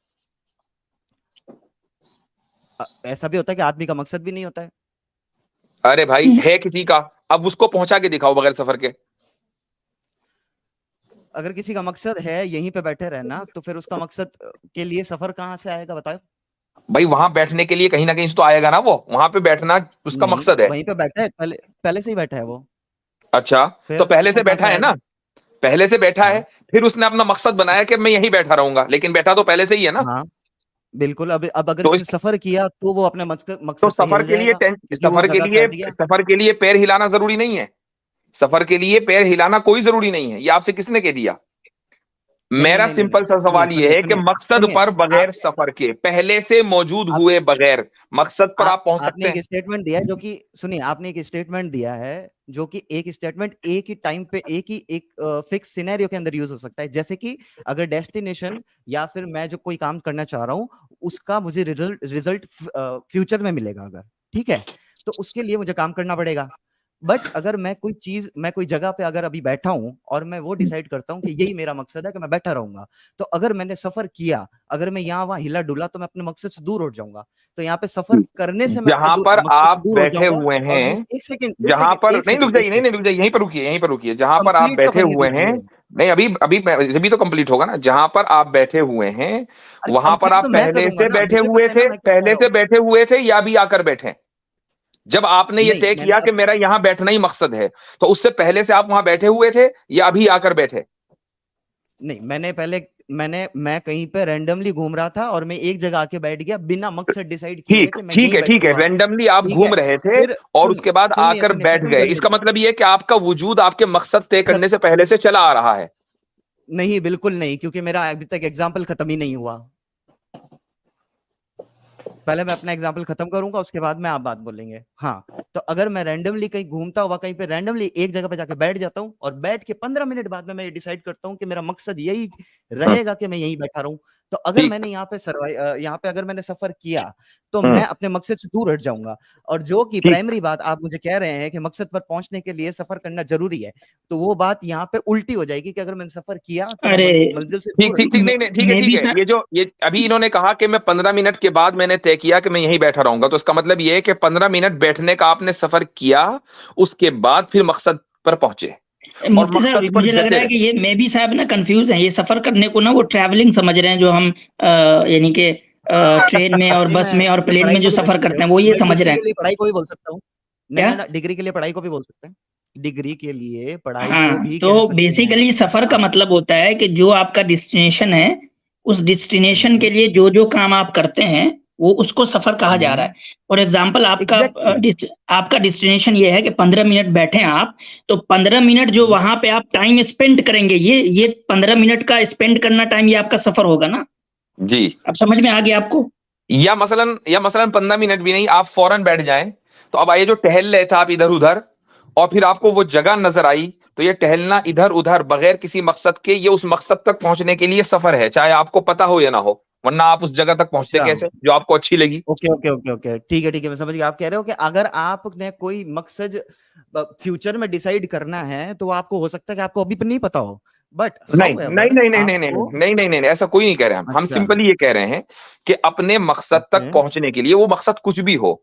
Speaker 2: ऐसा भी होता है कि आदमी का मकसद भी नहीं होता है।
Speaker 3: अरे भाई, है किसी का, अब उसको पहुंचा के दिखाओ बगैर सफर के।
Speaker 2: अगर किसी का मकसद है यहीं पे बैठे रहना, तो फिर उसका मकसद के लिए सफर कहाँ से आएगा, बताओ?
Speaker 3: भाई वहां बैठने के लिए कहीं ना कहीं से तो आएगा ना, वो वहां पे बैठना उसका
Speaker 2: नहीं,
Speaker 3: मकसद है।
Speaker 2: वहीं पे बैठा है, पहले पहले से ही बैठा है वो।
Speaker 3: अच्छा, तो
Speaker 2: फिर
Speaker 3: पहले से
Speaker 2: सफर कहाँ
Speaker 3: बैठा
Speaker 2: से
Speaker 3: है
Speaker 2: आएगा?
Speaker 3: ना, पहले से बैठा है।
Speaker 2: हाँ,
Speaker 3: फिर उसने अपना मकसद बनाया कि मैं यहीं बैठा रहूंगा, लेकिन बैठा तो पहले से ही है ना।
Speaker 2: हाँ, बिल्कुल। अब अगर
Speaker 3: तो
Speaker 2: इसने
Speaker 3: इस
Speaker 2: सफर किया तो वो अपने मकसद से हिल जाएगा, क्योंकि वो जगह से हट गया।
Speaker 3: सफर के लिए पैर हिलाना जरूरी नहीं है। सफर के लिए पैर हिलाना कोई जरूरी नहीं है, ये आपसे किसने कह दिया?
Speaker 2: नहीं नहीं
Speaker 3: मेरा
Speaker 2: नहीं नहीं नहीं,
Speaker 3: सिंपल सा
Speaker 2: सुनिए
Speaker 3: सवाल
Speaker 2: सुनिए
Speaker 3: यह है कि
Speaker 2: सुनिए
Speaker 3: मकसद
Speaker 2: सुनिए।
Speaker 3: पर
Speaker 2: आप
Speaker 3: बगैर सफर के, पहले से मौजूद
Speaker 2: आप
Speaker 3: हुए बगैर मकसद पर आप पहुंच
Speaker 2: आपने
Speaker 3: सकते
Speaker 2: एक
Speaker 3: हैं।
Speaker 2: स्टेटमेंट दिया है जो कि, सुनिए, आपने एक स्टेटमेंट दिया है जो कि एक स्टेटमेंट एक ही टाइम पे एक फिक्स सिनेरियो के अंदर यूज हो सकता है, जैसे कि अगर डेस्टिनेशन या फिर मैं जो कोई काम करना चाह रहा हूं उसका मुझे रिजल्ट रिजल्ट फ्यूचर में मिलेगा अगर, ठीक है, तो उसके लिए मुझे काम करना पड़ेगा। बट अगर मैं कोई जगह पे अगर अभी बैठा हूँ और मैं वो डिसाइड करता हूँ कि यही मेरा मकसद है कि मैं बैठा रहूंगा, तो अगर मैंने सफर किया, अगर मैं यहाँ वहां हिला डुला, तो मैं अपने मकसद से दूर उठ जाऊंगा। तो यहाँ पे सफर करने से मैं अपने
Speaker 3: जहां पर
Speaker 2: मकसद से
Speaker 3: आप
Speaker 2: दूर हो
Speaker 3: बैठे
Speaker 2: जाऊंगा।
Speaker 3: हुए
Speaker 2: और
Speaker 3: हैं, जहां पर नहीं रुक जाइए, नहीं रुक जाइए, यहीं पर रुकिए, यहीं पर रुकिए। जहां पर आप
Speaker 2: कंप्लीट तो
Speaker 3: बैठे
Speaker 2: करने
Speaker 3: हुए हैं,
Speaker 2: दीजिए।
Speaker 3: नहीं अभी अभी जब तो कंप्लीट होगा ना। जहां पर आप बैठे हुए हैं,
Speaker 2: अरे
Speaker 3: वहां पर
Speaker 2: कंप्लीट
Speaker 3: आप
Speaker 2: तो मैं
Speaker 3: पहले
Speaker 2: करूंगा
Speaker 3: से
Speaker 2: ना,
Speaker 3: बैठे
Speaker 2: मुझे
Speaker 3: हुए
Speaker 2: पता है ना
Speaker 3: थे,
Speaker 2: मैं क्या कह
Speaker 3: पहले
Speaker 2: रहा
Speaker 3: से
Speaker 2: हूँ।
Speaker 3: बैठे हुए थे या अभी आकर बैठे? जब आपने ये
Speaker 2: नहीं
Speaker 3: तय
Speaker 2: मैंने
Speaker 3: किया कि मेरा यहाँ बैठना ही मकसद है, तो उससे पहले से आप वहां बैठे हुए थे या अभी आकर बैठे?
Speaker 2: नहीं मैं कहीं पे रैंडमली घूम रहा था और मैं एक जगह आके बैठ गया बिना मकसद डिसाइड किए हुए
Speaker 3: ठीक
Speaker 2: कि मैं
Speaker 3: ठीक
Speaker 2: यहीं
Speaker 3: है, ठीक है,
Speaker 2: बैठूंगा।
Speaker 3: रैंडमली आप
Speaker 2: ठीक है,
Speaker 3: घूम रहे थे
Speaker 2: फिर
Speaker 3: और उसके बाद
Speaker 2: सुनिए
Speaker 3: आकर
Speaker 2: सुनिए
Speaker 3: बैठ
Speaker 2: खत्म
Speaker 3: गए।
Speaker 2: करने
Speaker 3: इसका
Speaker 2: दीजिए।
Speaker 3: मतलब ये है कि आपका वजूद आपके मकसद तय करने से पहले से चला आ रहा है।
Speaker 2: नहीं बिल्कुल नहीं, क्योंकि मेरा अभी तक एग्जाम्पल खत्म ही नहीं हुआ। पहले मैं अपना एग्जाम्पल खत्म करूंगा, उसके बाद में आप बात बोलेंगे। हाँ, तो अगर मैं रैंडमली कहीं घूमता हुआ कहीं पे रैंडमली एक जगह पे जाके बैठ जाता हूँ और बैठ के 15 मिनट बाद में मैं डिसाइड करता हूँ कि मेरा मकसद यही रहेगा कि मैं यहीं बैठा रहूं, तो अगर
Speaker 3: ठीक।
Speaker 2: मैंने यहाँ पे अगर मैंने सफर किया, तो
Speaker 3: हम्म,
Speaker 2: मैं अपने मकसद से दूर हट जाऊंगा। और जो कि
Speaker 3: ठीक
Speaker 2: प्राइमरी बात आप मुझे कह रहे हैं कि मकसद पर पहुंचने के लिए सफर करना जरूरी है, तो वो बात यहाँ पे उल्टी हो जाएगी कि अगर मैंने सफर किया तो मैं
Speaker 1: अरे
Speaker 2: मंजिल से
Speaker 3: ठीक
Speaker 2: दूर
Speaker 3: ठीक
Speaker 2: हटूंगा।
Speaker 3: ठीक, नहीं नहीं, ठीक है,
Speaker 1: मैं
Speaker 3: ठीक
Speaker 1: भी
Speaker 3: है।
Speaker 1: सर,
Speaker 3: ये अभी इन्होंने कहा कि मैं 15 मिनट के बाद मैंने तय किया कि मैं यहीं बैठा रहूंगा, तो इसका मतलब ये है कि 15 मिनट बैठने का आपने सफर किया, उसके बाद फिर मकसद पर पहुंचे और
Speaker 1: मुफ्ती साहब
Speaker 3: मकसद पर
Speaker 1: मुझे लग
Speaker 3: डटे
Speaker 1: रहा है कि
Speaker 3: रहे।
Speaker 1: ये मैं भी साहब ना कंफ्यूज है, ये सफर करने को ना वो ट्रैवलिंग समझ रहे हैं, जो हम यानी कि ट्रेन में और
Speaker 2: नहीं
Speaker 1: बस में और
Speaker 2: मैं
Speaker 1: प्लेन
Speaker 2: पढ़ाई
Speaker 1: में
Speaker 2: को
Speaker 1: जो
Speaker 2: भी
Speaker 1: सफर
Speaker 2: नहीं,
Speaker 1: करते हैं वो ये
Speaker 2: मैं
Speaker 1: समझ
Speaker 2: डिग्री
Speaker 1: रहे
Speaker 2: के
Speaker 1: हैं।
Speaker 2: लिए पढ़ाई को भी बोल सकता हूँ। नहीं
Speaker 1: क्या?
Speaker 2: नहीं ना, डिग्री के लिए पढ़ाई को भी बोल सकते हैं, डिग्री के लिए पढ़ाई को
Speaker 1: हाँ,
Speaker 2: भी कह
Speaker 1: तो
Speaker 2: सकते हैं।
Speaker 1: बेसिकली सफर का
Speaker 2: हाँ।
Speaker 1: मतलब होता है कि जो आपका डेस्टिनेशन है, उस डेस्टिनेशन के
Speaker 2: हम्म,
Speaker 1: लिए जो जो काम आप करते हैं वो उसको सफर कहा जा रहा है। For example
Speaker 2: exactly.
Speaker 1: आपका डेस्टिनेशन ये है कि 15 मिनट बैठे हैं आप, तो 15 मिनट जो वहां पे आप टाइम स्पेंड करेंगे, ये 15 मिनट का स्पेंड करना टाइम, ये आपका सफर होगा ना।
Speaker 3: जी।
Speaker 1: अब समझ में आ गया आपको?
Speaker 3: या मसलन 15 मिनट भी नहीं, आप फौरन बैठ जाएं। तो अब आइए, जो टहल रहे थे आप इधर उधर और फिर आपको वो जगह नजर आई, तो ये टहलना इधर उधर बगैर किसी मकसद के, ये उस मकसद तक पहुंचने के लिए सफर है, चाहे आपको पता हो या ना हो। वरना आप उस जगह तक पहुंचते
Speaker 2: अच्छा,
Speaker 3: कैसे जो आपको अच्छी लगी?
Speaker 2: ओके ओके ओके ओके, ठीक है, मैं समझ गया। आप कह रहे हो कि अगर आपने कोई मकसद फ्यूचर में डिसाइड करना है, तो आपको हो सकता है कि आपको अभी नहीं पता हो, बट
Speaker 3: नहीं नहीं
Speaker 2: हाउएवर
Speaker 3: नहीं नहीं नहीं नहीं
Speaker 2: आपको।
Speaker 3: नहीं नहीं नहीं नहीं, ऐसा कोई नहीं कह रहे हम
Speaker 2: अच्छा,
Speaker 3: सिंपली ये कह रहे हैं कि अपने मकसद तक
Speaker 2: ओके,
Speaker 3: पहुंचने के लिए, वो मकसद कुछ भी हो,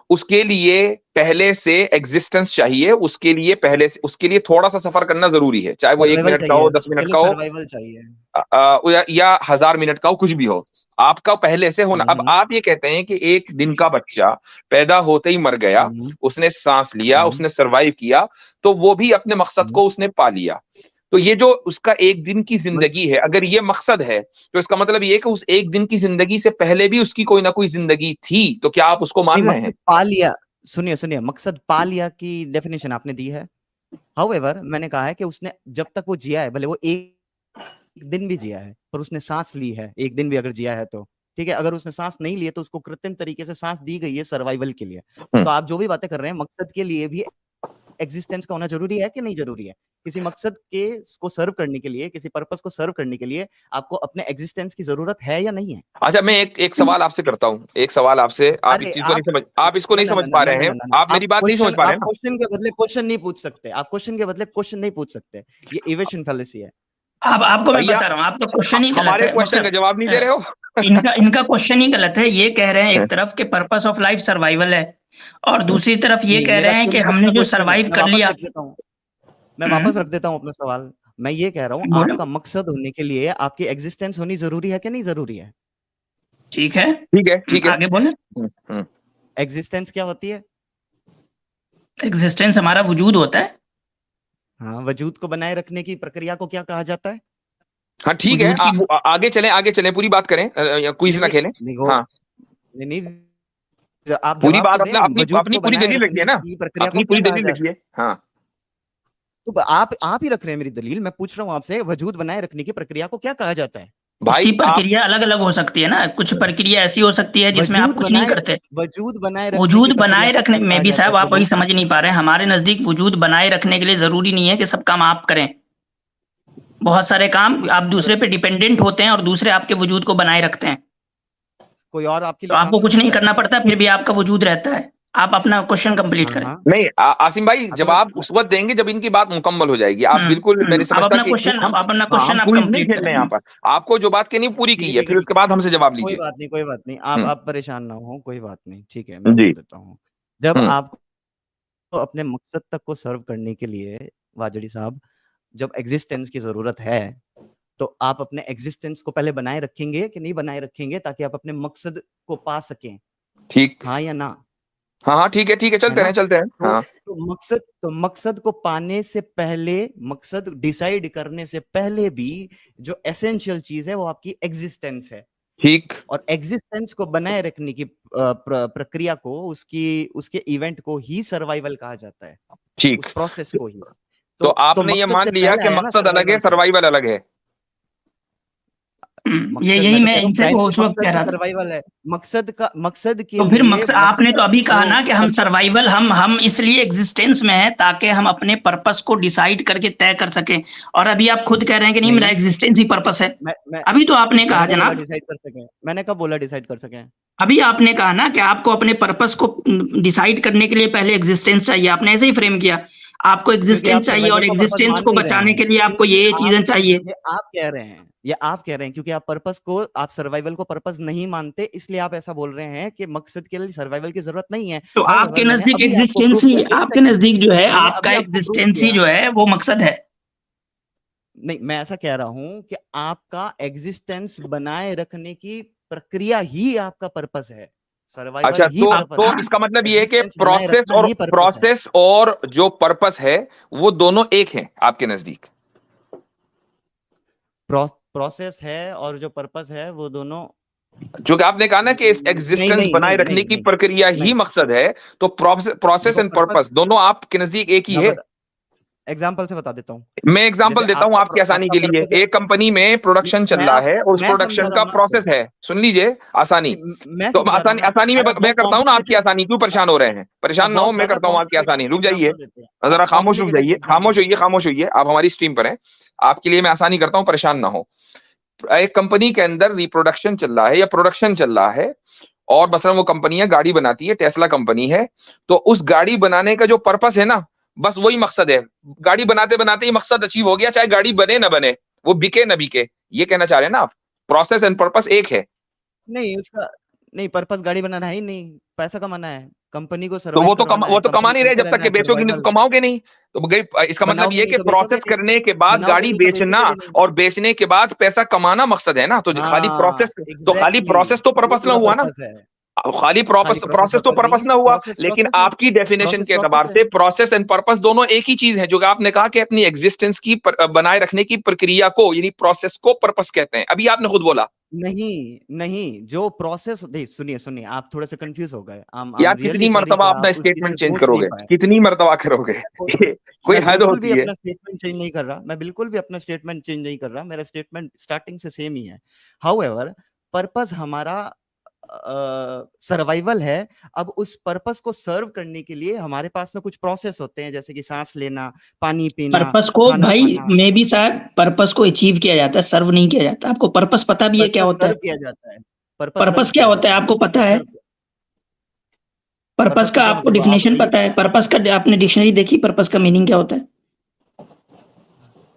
Speaker 3: उसके लिए पहले से एग्जिस्टेंस चाहिए, उसके लिए थोड़ा सा सफर करना जरूरी है, चाहे वो 1
Speaker 2: सर्वाइवल
Speaker 3: मिनट का
Speaker 2: चाहिए,
Speaker 3: हो, 10
Speaker 2: उसके
Speaker 3: मिनट
Speaker 2: लिए
Speaker 3: का हो,
Speaker 2: सर्वाइवल चाहिए।
Speaker 3: या 1000 मिनट का हो, कुछ भी हो, आपका पहले से होना। अब
Speaker 2: हम्म
Speaker 3: आप ये कहते हैं कि एक दिन का बच्चा पैदा होते ही मर गया,
Speaker 2: हम्म
Speaker 3: उसने सांस लिया,
Speaker 2: हम्म
Speaker 3: उसने सरवाइव किया, तो वो भी अपने मकसद
Speaker 2: हम्म।
Speaker 3: को उसने पा लिया। तो ये जो उसका एक दिन की जिंदगी
Speaker 2: बच-
Speaker 3: है, अगर ये मकसद है, तो इसका मतलब ये कि उस एक दिन की जिंदगी से पहले भी उसकी कोई ना कोई जिंदगी थी। तो क्या आप उसको
Speaker 2: नहीं,
Speaker 3: मान रहे हैं?
Speaker 2: मकसद पा लिया। सुनिए सुनिए, मकसद पा लिया की डेफिनेशन आपने दी है। हाउएवर मैंने कहा है कि उसने जब तक वो जिया है, भले वो एक दिन भी जिया है, पर उसने सांस ली है, एक दिन भी अगर जिया है तो ठीक है। अगर उसने सांस नहीं ली है, तो उसको कृत्रिम तरीके से सांस दी गई है सर्वाइवल के लिए।
Speaker 3: हम्म।
Speaker 2: तो आप जो भी बातें कर रहे हैं, मकसद के लिए भी एग्जिस्टेंस का होना जरूरी है कि नहीं जरूरी है? किसी मकसद के को सर्व करने के लिए, किसी पर्पस को सर्व करने के लिए आपको अपने एग्जिस्टेंस की जरूरत है या नहीं है?
Speaker 3: अच्छा, मैं एक सवाल आपसे करता हूँ, एक सवाल आपसे, आप
Speaker 2: अरे
Speaker 3: इस चीज को नहीं
Speaker 2: आप
Speaker 3: समझ, आप इसको
Speaker 2: ना
Speaker 3: नहीं
Speaker 2: ना ना
Speaker 3: समझ
Speaker 2: ना
Speaker 3: पा
Speaker 2: ना
Speaker 3: रहे
Speaker 2: ना
Speaker 3: हैं,
Speaker 2: ना ना,
Speaker 3: आप मेरी बात नहीं समझ पा रहे
Speaker 2: आप
Speaker 3: हैं ना।
Speaker 2: क्वेश्चन के बदले क्वेश्चन नहीं पूछ सकते, आप क्वेश्चन के बदले क्वेश्चन नहीं पूछ सकते, ये इवेशन फैलेसी है।
Speaker 1: अब आपको मैं
Speaker 3: भैया,
Speaker 1: बता रहा हूँ, आपका क्वेश्चन ही गलत
Speaker 3: हमारे
Speaker 1: है मुफ्ती
Speaker 3: क्वेश्चन का जवाब नहीं दे
Speaker 1: साहब।
Speaker 3: रहे हो।
Speaker 1: इनका क्वेश्चन ही गलत है। ये कह रहे हैं एक तरफ कि पर्पस ऑफ लाइफ सर्वाइवल है, और दूसरी तरफ ये
Speaker 2: नहीं,
Speaker 1: कह
Speaker 2: मेरा
Speaker 1: रहे हैं कि
Speaker 2: सुनिए
Speaker 1: हमने
Speaker 2: अपना
Speaker 1: जो
Speaker 2: क्वेश्चन,
Speaker 1: सरवाइव
Speaker 2: मैं
Speaker 1: कर
Speaker 2: वापस
Speaker 1: लिया।
Speaker 2: रख देता हूँ, मैं वापस
Speaker 1: हम्म,
Speaker 2: रख देता हूँ अपना सवाल। मैं ये कह रहा हूँ,
Speaker 1: बोलो।
Speaker 2: आपका मकसद होने के लिए आपकी एग्जिस्टेंस होनी जरूरी है कि नहीं जरूरी है?
Speaker 1: ठीक है,
Speaker 3: ठीक है, ठीक है।
Speaker 1: आगे बोले।
Speaker 3: हम्म।
Speaker 2: एग्जिस्टेंस क्या होती है?
Speaker 1: एग्जिस्टेंस हमारा वजूद होता है।
Speaker 2: हाँ, वजूद को बनाए रखने की प्रक्रिया को क्या कहा जाता है?
Speaker 3: हाँ ठीक है,
Speaker 1: वजूद की
Speaker 3: आगे चलें, आगे चलें, पूरी बात करें, क्विज
Speaker 2: नहीं
Speaker 3: ना
Speaker 2: नहीं
Speaker 3: खेलें।
Speaker 2: नहीं वो
Speaker 3: हाँ,
Speaker 2: नहीं नहीं, आप
Speaker 3: पूरी
Speaker 2: जवाब तो
Speaker 3: बात,
Speaker 2: दें,
Speaker 3: अपना अपनी
Speaker 2: वजूद
Speaker 3: अपनी
Speaker 2: को
Speaker 3: पूरी
Speaker 2: बनाए
Speaker 3: दलील रखिए
Speaker 2: रखने
Speaker 3: ना,
Speaker 2: की प्रक्रिया को
Speaker 3: अपनी
Speaker 2: क्या
Speaker 3: पूरी
Speaker 2: कहा
Speaker 3: दलील
Speaker 2: जाता
Speaker 3: रखिए। हाँ,
Speaker 2: है? तो आप ही रख रहे हैं मेरी दलील, मैं पूछ रहा हूँ आपसे, वजूद बनाए रखने की प्रक्रिया को क्या कहा जाता है?
Speaker 3: भाई
Speaker 1: उसकी
Speaker 3: आप,
Speaker 1: प्रक्रिया अलग अलग हो सकती है ना, कुछ प्रक्रिया ऐसी हो सकती है जिसमें आप कुछ नहीं करते।
Speaker 2: वजूद बनाए रखने की
Speaker 1: वजूद
Speaker 2: प्रक्रिया
Speaker 1: बनाए
Speaker 2: को
Speaker 1: रखने
Speaker 2: क्या
Speaker 1: में
Speaker 2: कहा
Speaker 1: भी
Speaker 2: जाता है
Speaker 1: साहब आप
Speaker 2: प्रभु?
Speaker 1: वही समझ नहीं पा रहे हैं। हमारे नजदीक वजूद बनाए रखने के लिए जरूरी नहीं है कि सब काम आप करें। बहुत सारे काम आप दूसरे पे डिपेंडेंट होते हैं और दूसरे आपके वजूद को बनाए रखते हैं।
Speaker 2: कोई और आपके
Speaker 1: तो
Speaker 2: लिए सांस
Speaker 1: आपको
Speaker 2: ले
Speaker 1: कुछ नहीं
Speaker 2: सकता है?
Speaker 1: करना पड़ता, फिर भी आपका वजूद रहता है। आप अपना क्वेश्चन कंप्लीट
Speaker 2: हाँ
Speaker 1: करें।
Speaker 2: हाँ
Speaker 3: नहीं आसिम भाई
Speaker 2: हाँ,
Speaker 3: जवाब उस वक्त देंगे जब इनकी बात मुकम्मल हो जाएगी। आप बिल्कुल मैंने
Speaker 1: आप
Speaker 3: समझता
Speaker 1: अपना
Speaker 3: कि
Speaker 1: क्वेश्चन
Speaker 3: हम
Speaker 1: अपना
Speaker 3: हाँ
Speaker 1: क्वेश्चन
Speaker 3: हम
Speaker 1: आप
Speaker 3: क्विज नहीं
Speaker 1: कंप्लीट
Speaker 3: खेल रहे हैं यहाँ
Speaker 1: करें।
Speaker 3: पर। आपको जो बात कहनी पूरी
Speaker 2: ठीक
Speaker 3: की
Speaker 2: है
Speaker 3: है,
Speaker 2: ठीक है
Speaker 3: फिर
Speaker 2: ठीक
Speaker 3: उसके बाद हमसे जवाब
Speaker 2: कोई
Speaker 3: लीजिए।
Speaker 2: बात नहीं कोई बात नहीं,
Speaker 3: हम्म,
Speaker 2: आप परेशान ना हो, कोई बात नहीं, ठीक है मैं
Speaker 3: जी।
Speaker 2: बोल देता हूँ। जब
Speaker 3: हम्म,
Speaker 2: आपको अपने मकसद तक को सर्व करने के लिए वाजड़ी साहब, जब एग्जिस्टेंस की जरूरत है, तो आप अपने एग्जिस्टेंस को पहले बनाए रखेंगे कि नहीं बनाए रखेंगे, ताकि आप अपने मकसद को पा सकें,
Speaker 3: ठीक।
Speaker 2: हाँ या ना?
Speaker 3: हाँ ठीक है ठीक है,
Speaker 2: है
Speaker 3: चलते
Speaker 2: ना?
Speaker 3: हैं चलते हैं। हाँ
Speaker 2: तो मकसद को पाने से पहले, मकसद डिसाइड करने से पहले भी जो एसेंशियल चीज है वो आपकी एग्जिस्टेंस है।
Speaker 3: ठीक।
Speaker 2: और एग्जिस्टेंस को बनाए रखने की प्रक्रिया को, उसके इवेंट को ही सर्वाइवल कहा जाता है,
Speaker 3: ठीक।
Speaker 2: उस प्रोसेस को ही।
Speaker 3: तो
Speaker 2: तो
Speaker 3: आपने ये
Speaker 2: मकसद
Speaker 3: मान
Speaker 2: से
Speaker 3: लिया
Speaker 2: पहले
Speaker 3: कि
Speaker 2: आया ना
Speaker 3: मकसद अलग है,
Speaker 2: सर्वाइवल तो।
Speaker 3: सर्वाइवल अलग है।
Speaker 1: ये
Speaker 2: मकसद,
Speaker 1: यही
Speaker 2: मैं तो
Speaker 1: मैं
Speaker 2: कह रहा हूँ
Speaker 1: इनसे वो
Speaker 2: प्राइमरी
Speaker 1: उस वक्त
Speaker 2: मकसद
Speaker 1: कह
Speaker 2: ही
Speaker 1: रहा था।
Speaker 2: सर्वाइवल है। मकसद के
Speaker 1: तो फिर
Speaker 2: लिए
Speaker 1: आपने तो
Speaker 2: मकसद
Speaker 1: अभी कहा
Speaker 2: को
Speaker 1: ना कि हम सर्वाइवल, हम इसलिए एग्जिस्टेंस में है ताकि हम अपने पर्पस को डिसाइड करके तय कर सकें, और अभी आप खुद कह रहे हैं कि नहीं मेरा
Speaker 2: नहीं,
Speaker 1: एग्जिस्टेंस ही पर्पस है।
Speaker 2: मैं
Speaker 1: अभी तो आपने कहा
Speaker 2: मैंने कब बोला
Speaker 1: जनाब,
Speaker 2: डिसाइड कर सकें? मैंने कब बोला डिसाइड कर सकें?
Speaker 1: अभी आपने कहा ना कि आपको अपने पर्पस को डिसाइड करने के लिए पहले एग्जिस्टेंस चाहिए, आपने ऐसे ही फ्रेम किया। आपको
Speaker 2: क्योंकि आप
Speaker 1: एग्जिस्टेंस चाहिए और
Speaker 2: सर्वाइवल को पर्पस
Speaker 1: एग्जिस्टेंस
Speaker 2: मान
Speaker 1: को
Speaker 2: नहीं रहे
Speaker 1: बचाने
Speaker 2: हैं,
Speaker 1: के लिए आपको
Speaker 2: क्योंकि
Speaker 1: ये
Speaker 2: आप
Speaker 1: चीजें चाहिए।
Speaker 2: ये आप कह रहे हैं क्योंकि आप पर्पस को, आप सर्वाइवल को पर्पस नहीं मानते, इसलिए आप ऐसा बोल रहे हैं कि मकसद के लिए सर्वाइवल की जरूरत नहीं है।
Speaker 1: तो
Speaker 2: हाउएवर
Speaker 1: आपके
Speaker 2: मैंने
Speaker 1: नजदीक
Speaker 2: अभी आपको
Speaker 1: एग्जिस्टेंस
Speaker 2: प्रूफ
Speaker 1: ही,
Speaker 2: किया, एक
Speaker 1: आपके
Speaker 2: सेकंड,
Speaker 1: नजदीक जो है
Speaker 2: मैंने
Speaker 1: आपका
Speaker 2: अभी आपको प्रूफ
Speaker 1: एग्जिस्टेंस ही
Speaker 2: किया।
Speaker 1: जो है वो मकसद है।
Speaker 2: नहीं, मैं ऐसा कह रहा हूं कि आपका एग्जिस्टेंस बनाए रखने की प्रक्रिया ही आपका पर्पस है। सर्वाइवल
Speaker 3: अच्छा,
Speaker 2: ही
Speaker 1: आप
Speaker 2: पर्पस है,
Speaker 3: इसका मतलब ये है कि
Speaker 2: एग्जिस्टेंस बनाए रखना ही पर्पस है।
Speaker 3: प्रोसेस और जो पर्पस है वो दोनों एक हैं आपके नजदीक।
Speaker 2: प्रोसेस है और जो पर्पस है वो दोनों,
Speaker 3: जो कि आपने कहा ना कि इस
Speaker 2: नहीं
Speaker 3: एग्जिस्टेंस
Speaker 2: नहीं
Speaker 3: बनाए
Speaker 2: नहीं
Speaker 3: रखने
Speaker 2: नहीं
Speaker 3: की
Speaker 2: नहीं
Speaker 3: प्रक्रिया ही
Speaker 2: नहीं
Speaker 3: मकसद है, तो प्रोसेस
Speaker 2: देखो
Speaker 3: एंड पर्पस
Speaker 2: पर्पस,
Speaker 3: दोनों आपके नजदीक एक ही
Speaker 2: मैं
Speaker 3: है।
Speaker 2: बता एग्जांपल से बता देता हूँ।
Speaker 3: मैं एग्जांपल
Speaker 2: जैसे
Speaker 3: देता हूं आपकी आसानी
Speaker 2: आपका
Speaker 3: के लिए।
Speaker 2: पर्पस है,
Speaker 3: एक कंपनी में प्रोडक्शन चल
Speaker 2: मैं
Speaker 3: रहा
Speaker 2: आप
Speaker 3: है और उस
Speaker 2: मैं समझा
Speaker 3: प्रोडक्शन
Speaker 2: रहा
Speaker 3: का
Speaker 2: हूँ ना आपको,
Speaker 3: प्रोसेस है, सुन लीजिए आसानी।
Speaker 2: मैं
Speaker 3: तो
Speaker 2: समझा रहा हूँ
Speaker 3: आसानी
Speaker 2: ना।
Speaker 3: आसानी में
Speaker 2: अरे अब
Speaker 3: मैं
Speaker 2: बहुत
Speaker 3: करता हूं ना आपकी
Speaker 2: कॉम्प्लिकेटेड,
Speaker 3: आसानी, क्यों परेशान हो रहे हैं? परेशान
Speaker 2: अब
Speaker 3: ना हो,
Speaker 2: बहुत
Speaker 3: मैं
Speaker 2: ज्यादा
Speaker 3: करता हूं आपकी आसानी,
Speaker 2: कॉम्प्लिकेटेड
Speaker 3: रुक जाइए।
Speaker 2: एग्जांपल देते हैं, आप
Speaker 3: जरा खामोश रुक
Speaker 2: कॉम्प्लिकेटेड
Speaker 3: जाइए,
Speaker 2: एग्जांपल देते हैं।
Speaker 3: खामोश होइए, आप हमारी स्ट्रीम पर हैं। आपके लिए मैं आसानी करता हूं, परेशान ना हो। एक कंपनी के अंदर रिप्रोडक्शन चल रहा है या प्रोडक्शन चल रहा है, और मसलन वो कंपनियां गाड़ी बनाती है, टेस्ला कंपनी है। तो उस गाड़ी बनाने का जो पर्पस है ना, बस वही मकसद है। गाड़ी बनाते बनाते ही मकसद अचीव हो गया, चाहे गाड़ी बने ना बने, वो बिके ना बिके। ये कहना चाह रहे हैं ना आप? प्रोसेस एंड पर्पस एक है।
Speaker 2: नहीं उसका, नहीं पर्पस गाड़ी बनाना है ही नहीं, पैसा कमाना है, कंपनी को
Speaker 3: तो
Speaker 2: सर्वाइव करवाना
Speaker 3: वो
Speaker 2: है,
Speaker 3: तो कमा
Speaker 2: कंपनी
Speaker 3: नहीं रहे,
Speaker 2: चलते
Speaker 3: जब तक
Speaker 2: रहना
Speaker 3: कि
Speaker 2: है,
Speaker 3: बेचोगे नहीं तो
Speaker 2: सर्वाइवल।
Speaker 3: कमाओगे नहीं। तो इसका मतलब
Speaker 2: बनाओगे
Speaker 3: ये
Speaker 2: नहीं
Speaker 3: कि
Speaker 2: तो बेचोगे
Speaker 3: प्रोसेस
Speaker 2: नहीं,
Speaker 3: करने के बाद
Speaker 2: बनाओगे
Speaker 3: गाड़ी
Speaker 2: नहीं तो
Speaker 3: बेचना
Speaker 2: बेचोगे भी नहीं।
Speaker 3: और बेचने के बाद पैसा कमाना मकसद है ना। तो खाली
Speaker 2: हाँ
Speaker 3: प्रोसेस, तो खाली
Speaker 2: एग्जैक्टली,
Speaker 3: प्रोसेस तो
Speaker 2: ये
Speaker 3: पर्पस ना
Speaker 2: पूरा
Speaker 3: हुआ ना।
Speaker 2: पर्पस है।
Speaker 3: खाली
Speaker 2: खाली प्रोसेस
Speaker 3: प्रोसेस तो
Speaker 2: पर्पस नहीं
Speaker 3: पर्पस
Speaker 2: है,
Speaker 3: ना हुआ।
Speaker 2: प्रोसेस
Speaker 3: लेकिन
Speaker 2: प्रोसेस है,
Speaker 3: आपकी डेफिनेशन
Speaker 2: प्रोसेस
Speaker 3: के
Speaker 2: प्रोसेस
Speaker 3: एतबार
Speaker 2: है।
Speaker 3: से प्रोसेस एंड पर्पस दोनों एक ही चीज है। जो कि आपने कहा कि अपनी एग्जिस्टेंस की बनाए रखने की प्रक्रिया को, यानी प्रोसेस को पर्पस कहते हैं, अभी आपने खुद बोला।
Speaker 2: नहीं नहीं, जो प्रोसेस, नहीं सुनिए सुनिए, आप थोड़े से कंफ्यूज हो गए। आई
Speaker 3: यार
Speaker 2: एम रियली
Speaker 3: कितनी
Speaker 2: सॉरी
Speaker 3: मर्तबा
Speaker 2: कि
Speaker 3: अपना
Speaker 2: आप उस चीज
Speaker 3: स्टेटमेंट
Speaker 2: से
Speaker 3: चेंज
Speaker 2: सोच नहीं
Speaker 3: करोगे?
Speaker 2: पाए।
Speaker 3: कितनी मर्तबा करोगे? कोई
Speaker 2: मैं
Speaker 3: हद
Speaker 2: बिल्कुल भी
Speaker 3: होती है।
Speaker 2: अपना स्टेटमेंट चेंज नहीं कर रहा, मैं बिल्कुल भी अपना स्टेटमेंट चेंज नहीं कर रहा, मेरा स्टेटमेंट स्टार्टिंग से सेम ही है। हाउएवर पर्पस हमारा सर्वाइवल है। अब उस पर्पस को सर्व करने के लिए हमारे पास में कुछ प्रोसेस होते हैं, जैसे कि सांस लेना, पानी पीना,
Speaker 1: पर्पस को
Speaker 2: खाना
Speaker 1: भाई
Speaker 2: खाना।
Speaker 1: मे भी शायद पर्पस को अचीव किया जाता है, सर्व नहीं किया जाता। आपको पर्पस पता भी है क्या
Speaker 2: पर्पस
Speaker 1: होता है?
Speaker 2: सर्व किया जाता है, पर्पस सर्व
Speaker 1: पर्पस क्या
Speaker 2: किया
Speaker 1: होता है
Speaker 2: जाता है,
Speaker 1: आपको
Speaker 2: पर्पस
Speaker 1: पता
Speaker 2: को
Speaker 1: है?
Speaker 2: सर्व।
Speaker 1: पर्पस
Speaker 2: पर्पस का
Speaker 1: का
Speaker 2: क्या
Speaker 1: आपको
Speaker 2: मतलब, आप
Speaker 1: डिफिनेशन
Speaker 2: बताइए।
Speaker 1: पता है? पर्पस का आपने डिक्शनरी देखी? पर्पस का मीनिंग क्या होता है?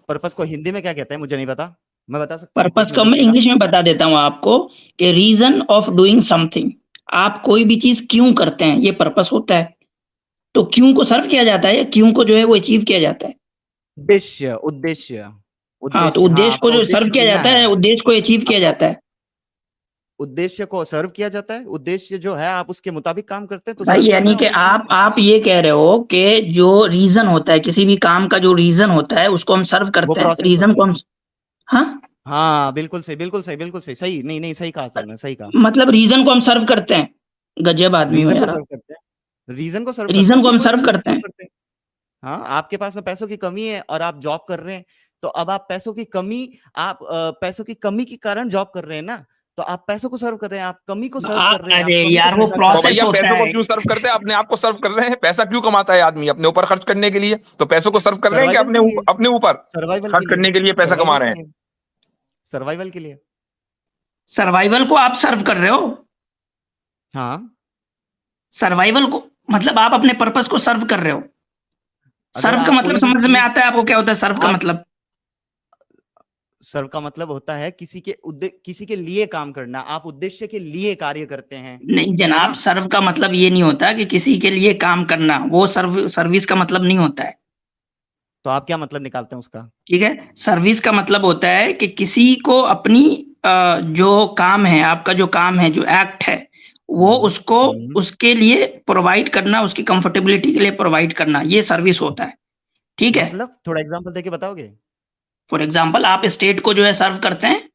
Speaker 2: पर्पस को हिंदी में क्या कहते हैं मुझे नहीं पता, मैं बता सकता हूँ,
Speaker 1: पर्पस
Speaker 2: कुछ नहीं
Speaker 1: को मैं
Speaker 2: पूछिएगा।
Speaker 1: इंग्लिश में बता देता हूँ आपको कि रीजन ऑफ डूइंग समथिंग। आप कोई भी चीज क्यों करते हैं, ये पर्पस होता है। तो क्यों को सर्व किया जाता है या क्यों को जो है वो अचीव किया जाता है?
Speaker 2: उद्देश्य उद्देश्य
Speaker 1: हाँ, तो
Speaker 2: उद्देश्य, हाँ
Speaker 1: उद्देश्य को
Speaker 2: आपका
Speaker 1: जो सर्व
Speaker 2: उद्देश्य
Speaker 1: किया
Speaker 2: जीना
Speaker 1: जाता
Speaker 2: है,
Speaker 1: है, उद्देश्य को अचीव किया
Speaker 2: आपका
Speaker 1: जाता है।
Speaker 2: उद्देश्य को सर्व किया जाता है, उद्देश्य जो है आप उसके मुताबिक काम करते हैं तो
Speaker 1: भाई
Speaker 2: सर्व कर रहे
Speaker 1: यानी
Speaker 2: हैं
Speaker 1: कि
Speaker 2: उद्देश्य को।
Speaker 1: आप ये कह रहे हो कि जो रीजन होता है, किसी भी काम का जो रीजन होता है उसको हम सर्व
Speaker 2: वो
Speaker 1: करते हैं,
Speaker 2: प्रोसेस
Speaker 1: रीजन
Speaker 2: होता
Speaker 1: को
Speaker 2: है।
Speaker 1: हम। हाँ,
Speaker 2: हाँ बिल्कुल सही बिल्कुल सही बिल्कुल सही, सही नहीं नहीं सही कहा तुमने, सही कहा।
Speaker 1: मतलब रीजन को हम सर्व करते हैं। गजब आदमी हो
Speaker 2: रीजन को
Speaker 1: यार आप।
Speaker 2: सर्व करते हैं, रीजन को सर्व करते
Speaker 1: रीजन
Speaker 2: हैं,
Speaker 1: को हम
Speaker 2: बिल्कुल
Speaker 1: सर्व
Speaker 2: रीजन को
Speaker 1: करते
Speaker 2: सर्व
Speaker 1: हैं।
Speaker 2: करते हैं। हाँ, आपके पास में पैसों की कमी है और आप जॉब कर रहे हैं, तो अब आप पैसों की कमी, आप पैसों की कमी के कारण जॉब कर रहे हैं ना, तो आप पैसों को सर्व कर रहे हैं, आप कमी को सर्व कर रहे हैं, आप
Speaker 1: अरे
Speaker 2: कमी को
Speaker 1: यार वो
Speaker 2: भरना
Speaker 3: तो
Speaker 2: चाहते
Speaker 1: प्रोसेस
Speaker 2: हैं।
Speaker 3: भैया
Speaker 1: होता
Speaker 3: पैसों को
Speaker 1: है।
Speaker 3: क्यों सर्व करते हैं? अपने आप को सर्व कर रहे हैं। पैसा क्यों कमाता है आदमी? अपने ऊपर खर्च करने के लिए। तो पैसों को सर्व कर रहे हैं कि
Speaker 2: सर्वाइवल के लिए,
Speaker 3: अपने ऊपर
Speaker 2: सर्वाइवल के
Speaker 3: खर्च
Speaker 2: लिए,
Speaker 3: करने के लिए पैसा कमा
Speaker 2: सर्वाइवल
Speaker 3: रहे
Speaker 2: के
Speaker 3: हैं?
Speaker 2: लिए, सर्वाइवल के लिए।
Speaker 1: सर्वाइवल को आप सर्व कर रहे हो?
Speaker 2: हाँ
Speaker 1: सर्वाइवल को मतलब आप अपने पर्पस को सर्व कर रहे हो।
Speaker 2: अगर
Speaker 1: सर्व का
Speaker 2: आप
Speaker 1: मतलब
Speaker 2: कोई भी
Speaker 1: समझ में
Speaker 2: चीज
Speaker 1: आता है आपको क्या होता है सर्व का
Speaker 2: आप
Speaker 1: मतलब?
Speaker 2: सर्व का मतलब होता है किसी के लिए काम करना, आप उद्देश्य के लिए कार्य करते हैं,
Speaker 1: नहीं
Speaker 2: है
Speaker 1: जनाब,
Speaker 2: ना?
Speaker 1: सर्व का मतलब ये नहीं होता कि किसी के लिए काम करना, वो सर्विस का मतलब नहीं होता है।
Speaker 2: तो आप क्या मतलब निकालते हैं उसका?
Speaker 1: ठीक है, सर्विस का मतलब होता है कि किसी को अपनी जो काम है, आपका जो काम है, जो एक्ट है, वो उसको उसके लिए प्रोवाइड करना, उसकी कंफर्टेबिलिटी के लिए प्रोवाइड करना, ये सर्विस होता है। ठीक है,
Speaker 2: मतलब थोड़ा एग्जांपल देके बताओगे?
Speaker 1: फॉर एग्जाम्पल आप स्टेट को जो है सर्व करते हैं,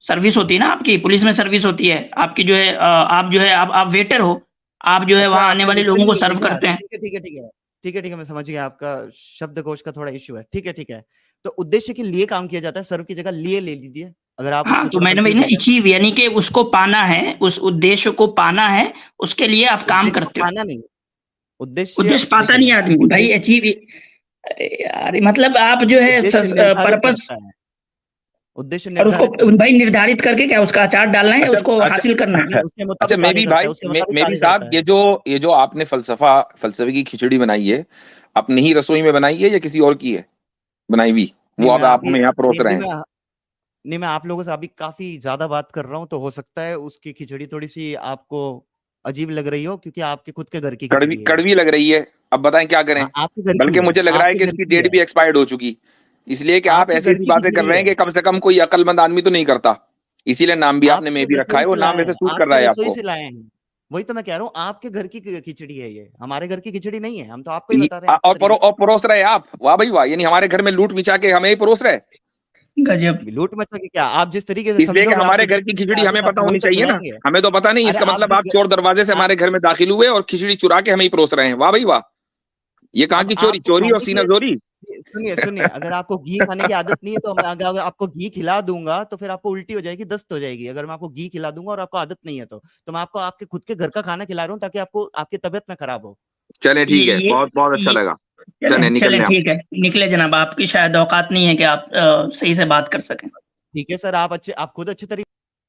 Speaker 1: सर्विस होती है ना आपकी, पुलिस में सर्विस होती है आपकी, जो है आप जो है आप वेटर हो, आप जो है
Speaker 2: अच्छा,
Speaker 1: वहां आने
Speaker 2: आपने
Speaker 1: वाले लोगों को
Speaker 2: लिटरली
Speaker 1: सर्व
Speaker 2: देखा,
Speaker 1: करते हैं।
Speaker 2: ठीक है, ठीक है, ठीक है, ठीक है, ठीक है, मैं समझ गया, आपका शब्दकोश का थोड़ा इश्यू है, ठीक है, ठीक है। तो उद्देश्य के लिए काम किया जाता है, सर्व की जगह लिए ले लीजिए, अगर आप
Speaker 1: हाँ,
Speaker 2: उसमें
Speaker 1: तो
Speaker 2: थोड़ा
Speaker 1: मैंने वही
Speaker 2: कंफ्यूज
Speaker 1: ना
Speaker 2: हो गए तो।
Speaker 1: अचीव, यानी कि उसको पाना है, उस उद्देश्य को पाना है, उसके लिए आप काम
Speaker 2: उद्देश्य को
Speaker 1: करते हो।
Speaker 2: पाना नहीं, उद्देश्य
Speaker 1: उद्देश्य पाता
Speaker 2: देखिए,
Speaker 1: नहीं आदमी भाई,
Speaker 2: उद्देश्य
Speaker 1: अचीव। यार मतलब आप जो है
Speaker 2: उद्देश्य निर्धारित
Speaker 1: पर्पस,
Speaker 2: करता है, उद्देश्य
Speaker 1: और उसको
Speaker 2: निर्धारित करता
Speaker 1: भाई निर्धारित करके क्या उसका आचार डालना है,
Speaker 3: अच्छा
Speaker 1: उसको
Speaker 3: अच्छा
Speaker 1: हासिल करना
Speaker 2: है,
Speaker 1: है।
Speaker 2: नहीं उसके
Speaker 3: अच्छा,
Speaker 2: मुताबिक
Speaker 3: मे
Speaker 2: कार्य
Speaker 3: भी
Speaker 2: करता
Speaker 3: भाई,
Speaker 2: है, उसके मुताबिक
Speaker 3: मेरी
Speaker 2: कार्य
Speaker 3: साहब,
Speaker 2: करता है।
Speaker 3: ये जो आपने फलसफे की खिचड़ी बनाई है, अपनी ही रसोई में बनाई है या किसी और की है बनाई हुई,
Speaker 2: नहीं
Speaker 3: वो
Speaker 2: मैं
Speaker 3: अब आप
Speaker 2: अभी
Speaker 3: हमें यहाँ परोस
Speaker 2: नहीं
Speaker 3: रहे
Speaker 2: नहीं
Speaker 3: हैं?
Speaker 2: नहीं मैं आप लोगों से अभी काफी ज्यादा बात कर रहा हूँ, तो हो सकता है उसकी खिचड़ी थोड़ी सी आपको अजीब लग रही हो, क्योंकि आपके खुद के घर की
Speaker 3: कड़वी
Speaker 2: खिचड़ी है।
Speaker 3: कड़वी लग रही है, अब बताएं क्या करें?
Speaker 2: हाँ, आपके घर की
Speaker 3: बल्कि
Speaker 2: है,
Speaker 3: मुझे लग रहा है
Speaker 2: आपके
Speaker 3: कि
Speaker 2: घर
Speaker 3: इसकी
Speaker 2: की
Speaker 3: डेट
Speaker 2: है,
Speaker 3: भी एक्सपायर्ड हो चुकी, इसलिए कि आप
Speaker 2: आपके
Speaker 3: ऐसी
Speaker 2: घर
Speaker 3: ऐसी
Speaker 2: की
Speaker 3: बातें कर
Speaker 2: खिचड़ी
Speaker 3: रहे हैं
Speaker 2: है।
Speaker 3: कि कम से कम कोई अक्लमंद आदमी तो नहीं करता, इसीलिए नाम भी आपने में
Speaker 2: आपके
Speaker 3: भी रखा
Speaker 2: रसोई
Speaker 3: है, वो
Speaker 2: से
Speaker 3: नाम
Speaker 2: लाए
Speaker 3: वैसे
Speaker 2: हैं,
Speaker 3: सूट कर रहा
Speaker 2: आपके
Speaker 3: है
Speaker 2: रसोई
Speaker 3: आपको।
Speaker 2: से लाए हैं। वही तो मैं कह रहा हूँ, आपके घर की खिचड़ी है ये, हमारे घर की खिचड़ी नहीं है, हम तो आपको ही बता रहे हैं आपके तरीके
Speaker 3: और परोस रहे आप, वाह भाई वाह, यानी हमारे घर में लूट मिचा के हमें ही परोस रहे।
Speaker 1: गजब।
Speaker 2: से। लूट मचा के क्या, आप जिस तरीके से
Speaker 3: इसलिए कि
Speaker 2: समझोगे, आपके
Speaker 3: हमारे
Speaker 2: घर
Speaker 3: घर
Speaker 2: की
Speaker 3: की
Speaker 2: जितनी
Speaker 3: खिचड़ी हमें
Speaker 2: आदत,
Speaker 3: पता
Speaker 2: आपको
Speaker 3: होनी
Speaker 2: वही तो
Speaker 3: चाहिए ना,
Speaker 2: खिलाएंगे।
Speaker 3: हमें तो पता नहीं,
Speaker 2: अरे
Speaker 3: इसका मतलब आप
Speaker 2: घर
Speaker 3: चोर दरवाजे से
Speaker 2: आप
Speaker 3: हमारे घर में दाखिल हुए और खिचड़ी चुरा के हमें ही परोस रहे हैं, वाह भाई वाह। ये कहाँ
Speaker 2: अब
Speaker 3: की चोरी,
Speaker 2: आपको
Speaker 3: चोरी और
Speaker 2: खाने
Speaker 3: सीना
Speaker 2: की,
Speaker 3: जोरी।
Speaker 2: सुनिए सुनिए, अगर आपको घी खाने की आदत नहीं है, तो मैं अगर आपको घी खिला दूंगा तो फिर आपको उल्टी हो जाएगी, दस्त हो जाएगी। अगर मैं आपको घी खिला दूंगा और आपको आदत नहीं है, तो मैं आपको आपके खुद के घर का खाना खिला रहा हूँ, ताकि आपको आपकी तबीयत ना खराब हो।
Speaker 3: चले ठीक है,
Speaker 1: ये
Speaker 3: बहुत बहुत अच्छा
Speaker 1: ये
Speaker 3: लगा। चले
Speaker 1: चलें
Speaker 3: निकल
Speaker 1: चलें,
Speaker 3: रहे
Speaker 1: ठीक है, निकले जनाब, आपकी शायद औकात नहीं है कि आप सही से बात कर सकें।
Speaker 2: ठीक है सर, आप खुद अच्छे तरीके